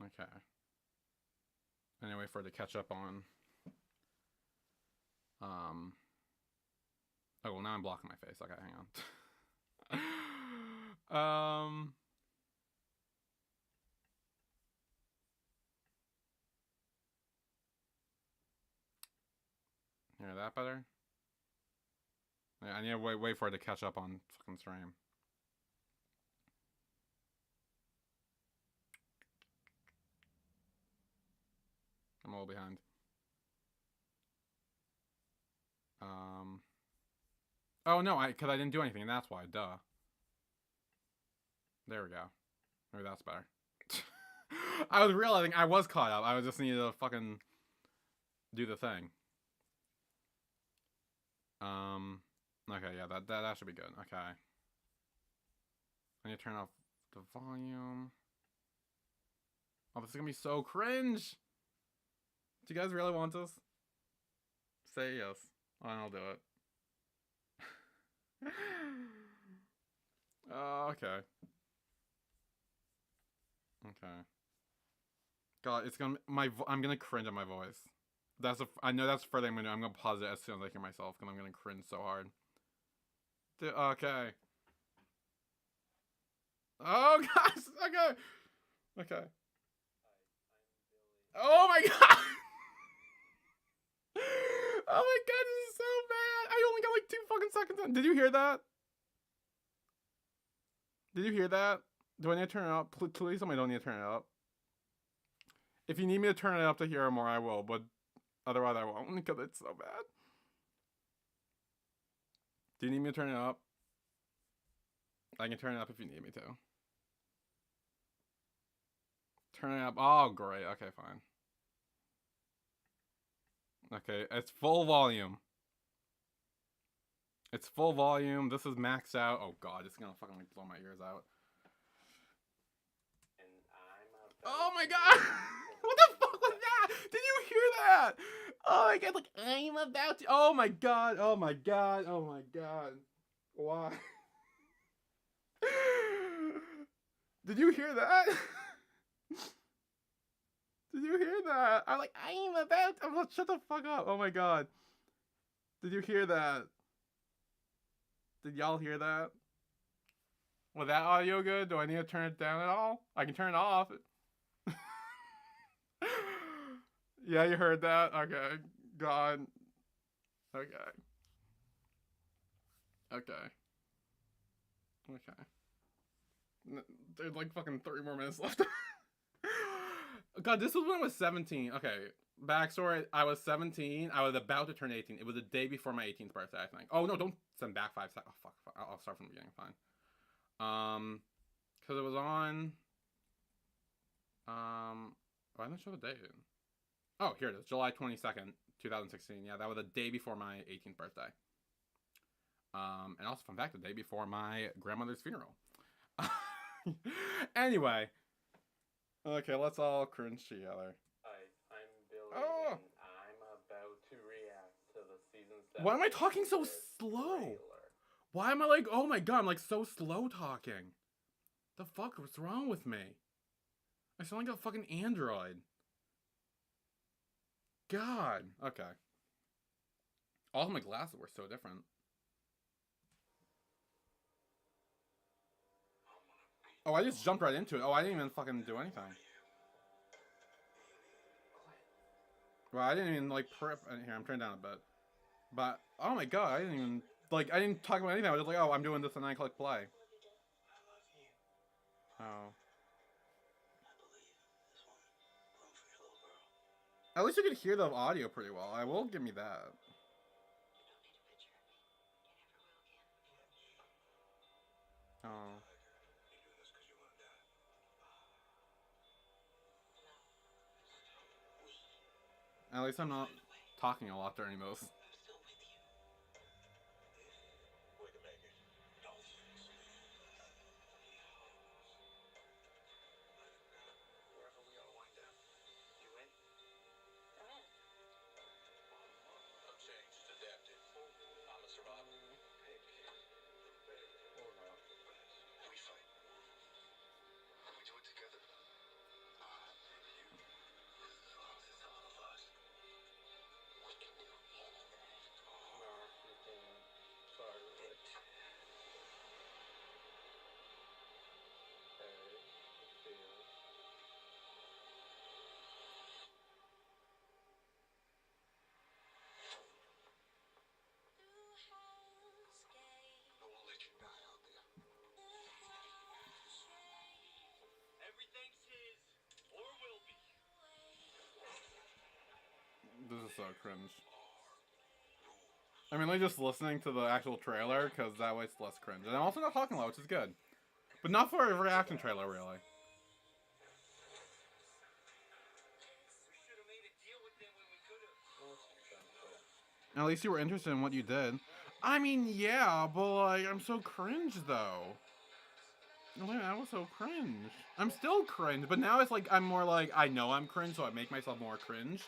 Speaker 1: Okay. Anyway, for it to catch up on. Oh, well, now I'm blocking my face. Okay, hang on. Um. Yeah, that better. Yeah, I need to wait for it to catch up on fucking stream. I'm a little behind. Oh no, because I didn't do anything, and that's why. Duh. There we go. Maybe that's better. I was realizing I was caught up. I was just needed to fucking do the thing. Okay, yeah, that should be good. Okay. I need to turn off the volume. Oh, this is gonna be so cringe. Do you guys really want this? Say yes, and I'll do it. Okay. Okay. God, it's gonna I'm gonna cringe at my voice. I know that's the first thing I'm gonna do. I'm gonna pause it as soon as I hear myself, because I'm gonna cringe so hard. Okay. Oh gosh. Okay. Okay. Oh my god. Oh my god, this is so bad. I only got like 2 fucking seconds on. Did you hear that? Did you hear that? Do I need to turn it up? Please tell me I don't need to turn it up. If you need me to turn it up to hear more, I will, but otherwise I won't, because it's so bad. Do you need me to turn it up? I can turn it up if you need me to. Turn it up. Oh, great. Okay, fine. Okay, it's full volume. It's full volume. This is maxed out. Oh god, it's gonna fucking like blow my ears out. Oh my god! What the fuck was that? Did you hear that? Oh my god, like I'm about to. Oh my god, oh my god, oh my god. Why? Did you hear that? Did you hear that? I'm like, I'm about to. I'm like, shut the fuck up. Oh my god. Did you hear that? Did y'all hear that? Was that audio good? Do I need to turn it down at all? I can turn it off. Yeah, you heard that? Okay. God. Okay. Okay. Okay. There's like fucking 30 more minutes left. God, this was when I was 17. Okay. Backstory, I was 17. I was about to turn 18. It was the day before my 18th birthday, I think. Oh, no, don't send back 5 seconds. Oh, fuck. I'll start from the beginning. Fine. Because it was on... Why didn't I show the date? Oh, here it is. July 22nd, 2016. Yeah, that was the day before my 18th birthday. And also, fun fact, the day before my grandmother's funeral. Anyway. Okay, let's all cringe together.
Speaker 2: Hi, I'm Billy, and I'm about to react to the season 7.
Speaker 1: Why am I talking so slow?
Speaker 2: Trailer.
Speaker 1: Why am I like, oh my god, I'm like so slow talking. The fuck, what's wrong with me? I sound like a fucking android. God. Okay. All my glasses were so different. Oh, I just jumped right into it. Oh, I didn't even fucking do anything. Well, I didn't even like prep. Here, I'm turning down a bit. But oh my god, I didn't even like. I didn't talk about anything. I was just like, oh, I'm doing this, and I click play. Oh. At least you could hear the audio pretty well. I will give me that. Oh. At least I'm not talking a lot during those. so cringe. I mean, like, just listening to the actual trailer, because that way it's less cringe. And I'm also not talking loud, which is good. But not for a reaction trailer, really. At least you were interested in what you did. I mean, yeah, but, like, I'm so cringe, though. Like, I was so cringe. I'm still cringe, but now it's like, I'm more like, I know I'm cringe, so I make myself more cringe.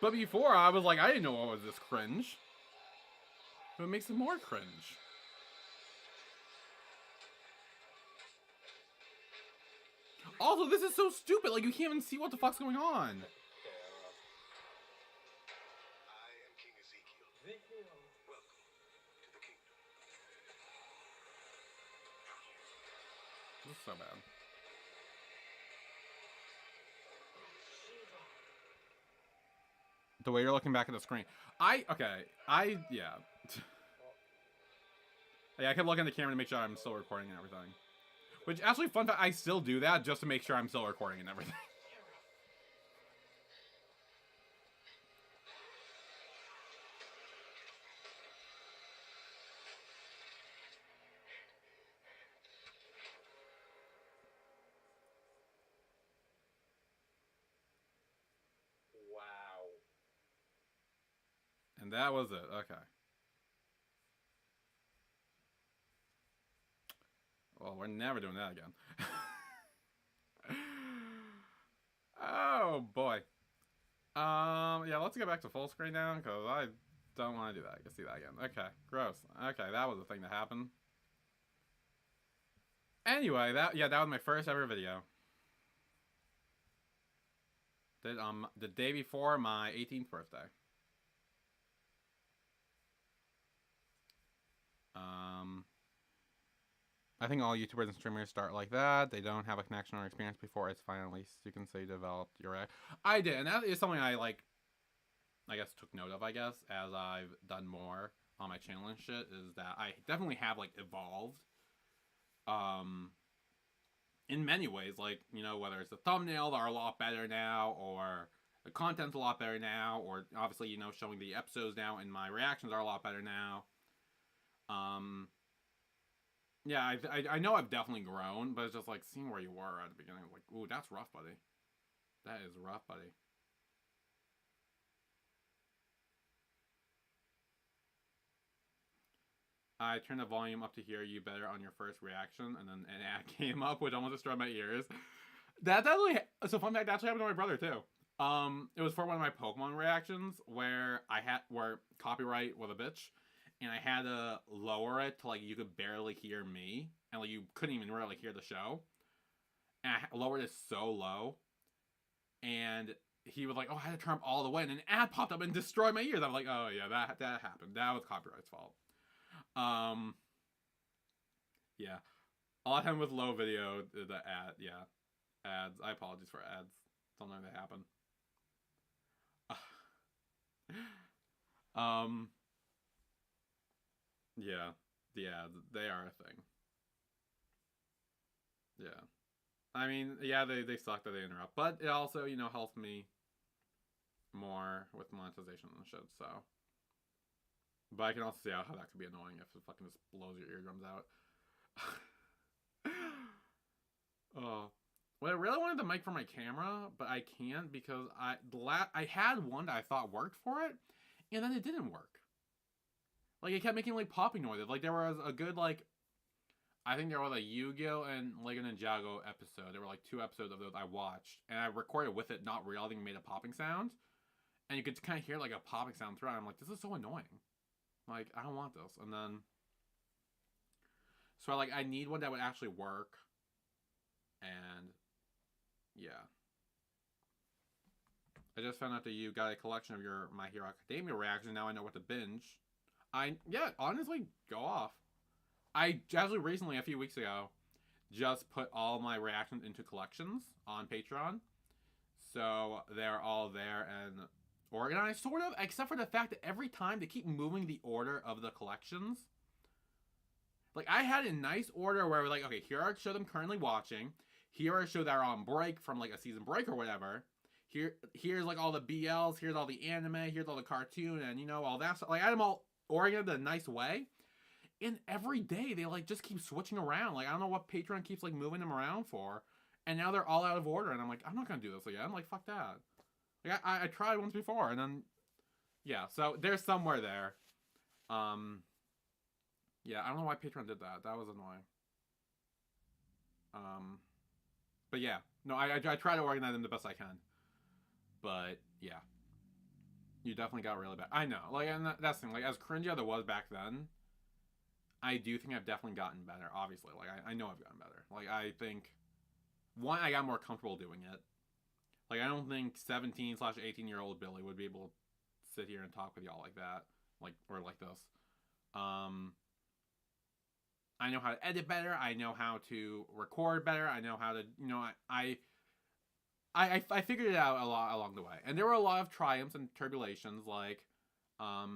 Speaker 1: But before, I was like, I didn't know what was this cringe. So it makes it more cringe. Also, this is so stupid. Like, you can't even see what the fuck's going on. This is so bad. The way you're looking back at the screen. Yeah. Yeah, I kept looking at the camera to make sure I'm still recording and everything. Which, actually, fun fact, I still do that just to make sure I'm still recording and everything.
Speaker 2: Wow.
Speaker 1: And that was it. Okay. Well, we're never doing that again. Oh, boy. Yeah, let's get back to full screen now, because I don't want to do that. I can see that again. Okay, gross. Okay, that was the thing that happened. Anyway, that was my first ever video. Did the day before my 18th birthday. I think all YouTubers and streamers start like that. They don't have a connection or experience before it's finally, you can say, developed your... I did, and that is something I, like, I guess took note of, I guess, as I've done more on my channel and shit, is that I definitely have, like, evolved. In many ways, like, you know, whether it's the thumbnails are a lot better now, or the content's a lot better now, or obviously, you know, showing the episodes now and my reactions are a lot better now. Yeah, I know I've definitely grown, but it's just like seeing where you were at the beginning. Like, ooh, that's rough, buddy. That is rough, buddy. I turned the volume up to hear you better on your first reaction, and then an ad came up, which almost destroyed my ears. That definitely... So fun fact, that actually happened to my brother, too. It was for one of my Pokemon reactions, where copyright was a bitch, and I had to lower it to, like, you could barely hear me, and, like, you couldn't even really hear the show. And I lowered it so low, and he was like, oh, I had to turn up all the way, and an ad popped up and destroyed my ears. I'm like, oh, yeah, that happened. That was copyright's fault. Yeah. A lot of time with low video, the ad, yeah. Ads. I apologize for ads. Sometimes they happen. Yeah. The ads, they are a thing. Yeah. I mean, yeah, they suck that they interrupt, but it also, you know, helps me more with monetization and shit, so. But I can also see how that could be annoying if it fucking just blows your eardrums out. Oh. Well, I really wanted the mic for my camera, but I can't because I had one that I thought worked for it, and then it didn't work. Like, it kept making, like, popping noises. Like, there was a good, like, I think there was a Yu-Gi-Oh! And Lego Ninjago episode. There were, like, 2 episodes of those I watched, and I recorded with it, not realizing it made a popping sound. And you could kind of hear, like, a popping sound throughout. I'm like, this is so annoying. Like, I don't want this. And then... So, like, I need one that would actually work. And... yeah. I just found out that you got a collection of your My Hero Academia reactions. Now I know what to binge. Yeah, honestly, go off. I actually recently, a few weeks ago, just put all my reactions into collections on Patreon. So they're all there and organized, sort of, except for the fact that every time they keep moving the order of the collections. Like, I had a nice order where I was like, okay, here are shows I'm currently watching. Here are shows that are on break from, like, a season break or whatever. here's like all the BLs, here's all the anime, here's all the cartoon, and all that stuff. Like I had them all oriented in a nice way. And every day they like just keep switching around. Like I don't know what Patreon keeps like moving them around for. And now they're all out of order, and I'm like, I'm not gonna do this again. Like fuck that. Like I tried once before, and then yeah. So there's somewhere there. Yeah, I don't know why Patreon did that. That was annoying. But yeah, no, I try to organize them the best I can. But yeah, you definitely got really bad. I know, like, and that's the thing. Like, as cringy as it was back then, I do think I've definitely gotten better. Obviously, like, I know I've gotten better. Like, I think one, I got more comfortable doing it. Like, I don't think 17/18-year-old Billy would be able to sit here and talk with y'all like that, like or like this. I know how to edit better. I know how to record better. I know how to, I figured it out a lot along the way, and there were a lot of triumphs and tribulations, like, a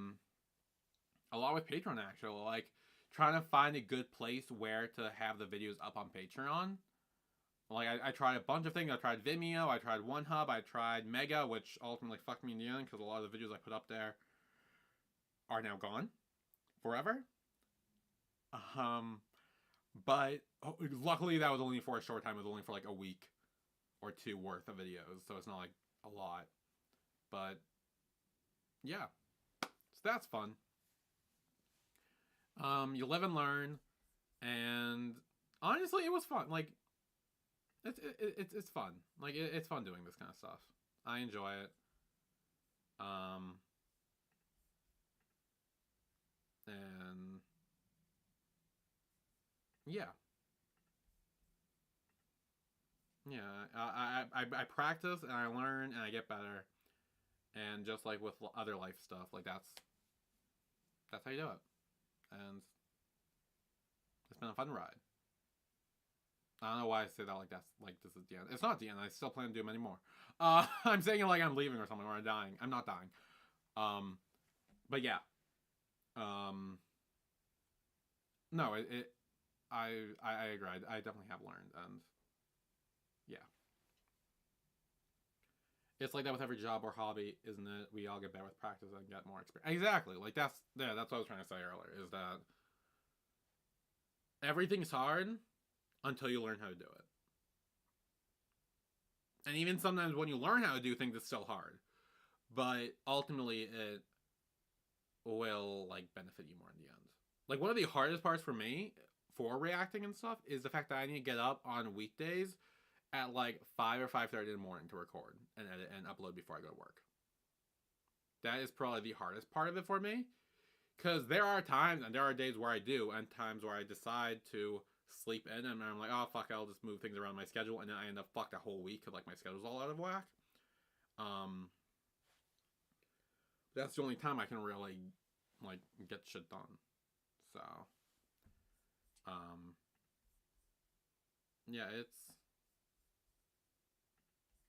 Speaker 1: lot with Patreon actually, like trying to find a good place where to have the videos up on Patreon. Like I tried a bunch of things. I tried Vimeo. I tried OneHub. I tried Mega, which ultimately fucked me in the end because a lot of the videos I put up there are now gone forever. But luckily that was only for a short time. It was only for like a week or two worth of videos, so it's not like a lot. But yeah, so that's fun. You live and learn, and honestly, it was fun. Like it's fun. Like it's fun doing this kind of stuff. I enjoy it. And yeah, I practice and I learn and I get better, and just like with other life stuff, like that's how you do it, and it's been a fun ride. I don't know why I say that like that's like this is the end. It's not the end. I still plan to do many more. I'm saying it like I'm leaving or something or I'm dying. I'm not dying. But yeah. No, I agree. I definitely have learned, and yeah, it's like that with every job or hobby, isn't it? We all get better with practice and get more experience. Exactly. Like that's what I was trying to say earlier. Is that everything's hard until you learn how to do it. And even sometimes when you learn how to do things, it's still hard. But ultimately, it will like benefit you more in the end. Like one of the hardest parts for me for reacting and stuff is the fact that I need to get up on weekdays at like 5 or 5:30 in the morning to record and edit and upload before I go to work. That is probably the hardest part of it for me. Because there are times and there are days where I do, and times where I decide to sleep in, and I'm like, oh fuck, I'll just move things around my schedule, and then I end up fucked a whole week because like my schedule's all out of whack. That's the only time I can really like get shit done. So, yeah,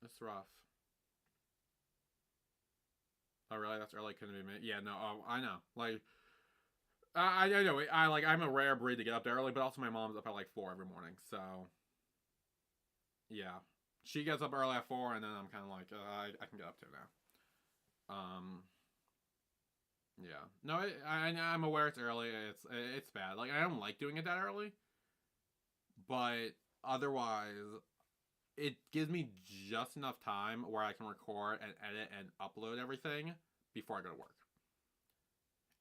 Speaker 1: it's rough. Oh really? That's early. Couldn't be me. Yeah, no. Oh, I know. Like, I know. I'm a rare breed to get up there early, but also my mom's up at like 4 every morning. So, yeah, she gets up early at 4, and then I'm kind of like, I can get up to now. Yeah. No, I'm aware it's early. It's bad. Like I don't like doing it that early, but otherwise, it gives me just enough time where I can record and edit and upload everything before I go to work.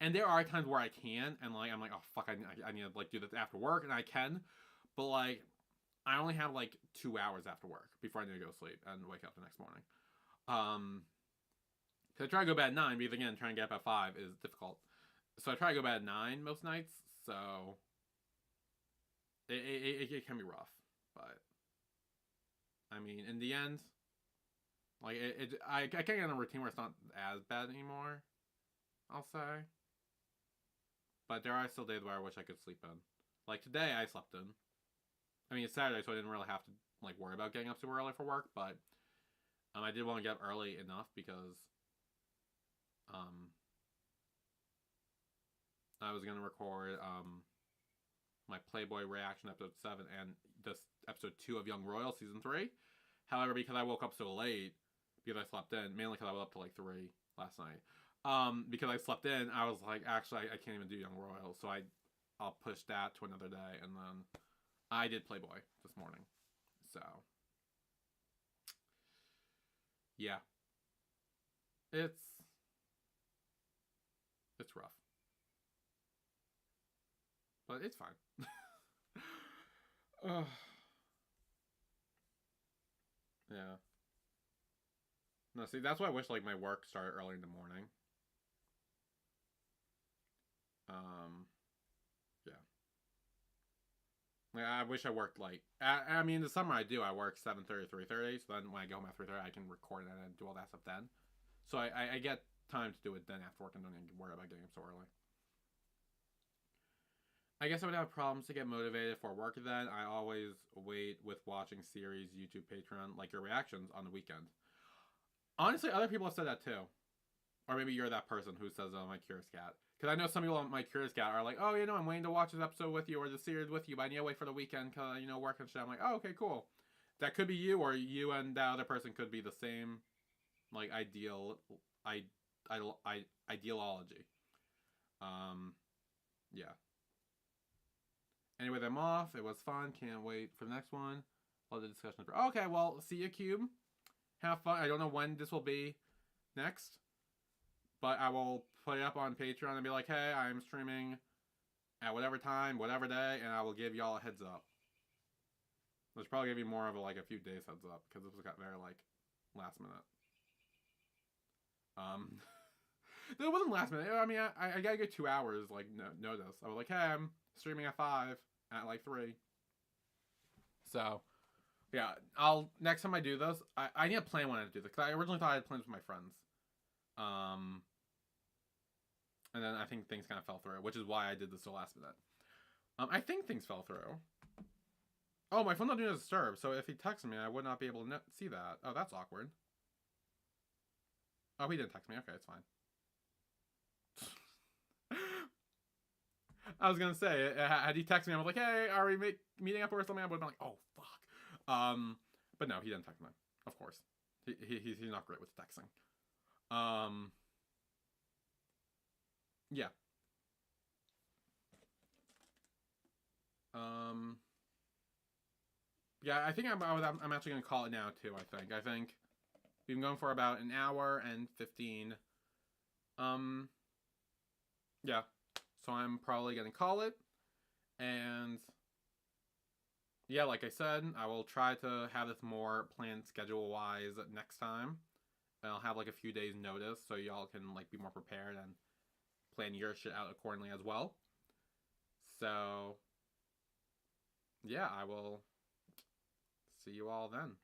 Speaker 1: And there are times where I can, and like I'm like, oh fuck, I need to like do this after work, and I can, but like I only have like 2 hours after work before I need to go to sleep and wake up the next morning. So I try to go to bed at 9, because again, trying to get up at 5 is difficult. So I try to go to bed at 9 most nights. So it can be rough, but I mean, in the end, like I can't get in a routine where it's not as bad anymore. I'll say, but there are still days where I wish I could sleep in. Like today, I slept in. I mean, it's Saturday, so I didn't really have to like worry about getting up super early for work. But I did want to get up early enough because I was gonna record my Playboy reaction episode 7 and this episode 2 of Young Royal season 3. However, because I woke up so late, because I slept in, mainly because I was up to like 3 last night. Because I slept in, I was like, actually, I can't even do Young Royals, so I'll push that to another day, and then I did Playboy this morning. So, yeah. It's rough. But it's fine. Yeah. No, see, that's why I wish like my work started early in the morning. Yeah. Like, I wish I worked like. I mean, in the summer I do. I work 7:30 to 3:30. So then when I go home at 3:30, I can record it and do all that stuff then. So I get time to do it then after work and don't even worry about getting up so early. I guess I would have problems to get motivated for work then. I always wait with watching series, YouTube, Patreon, like your reactions on the weekend. Honestly, other people have said that too. Or maybe you're that person who says, oh, my Curious Cat. Because I know some people on my Curious Cat are like, oh, I'm waiting to watch this episode with you or the series with you, but I need to wait for the weekend because, work and shit. I'm like, oh, okay, cool. That could be you, or you and that other person could be the same, like, ideology. Yeah. Anyway, I'm off. It was fun. Can't wait for the next one. Love the discussion. Okay, well, see you, Cube. Have fun. I don't know when this will be next, but I will put it up on Patreon and be like, hey, I'm streaming at whatever time, whatever day, and I will give y'all a heads up. There's probably gonna be more of a few days heads up because this got very last minute. It wasn't last minute. I mean, I gotta get 2 hours notice. I was like, hey, I'm streaming at 5 at 3. So yeah, next time I do this, I need to plan when I do this because I originally thought I had plans with my friends. And then I think things kind of fell through, which is why I did this till last minute. I think things fell through. Oh, my phone's not doing a disturb, so if he texted me, I would not be able to see that. Oh, that's awkward. Oh, he didn't text me. Okay, it's fine. I was gonna say, had he texted me, I was like, hey, are we meeting up or something? I would have been like, oh, fuck. But no, he didn't text me. Of course. He's not great with texting. Yeah. Yeah, I think I'm actually gonna call it now too. I think we've been going for about an hour and 15. Yeah. So I'm probably gonna call it, and yeah, like I said, I will try to have this more planned schedule-wise next time. And I'll have a few days notice so y'all can be more prepared and plan your shit out accordingly as well. So yeah, I will see you all then.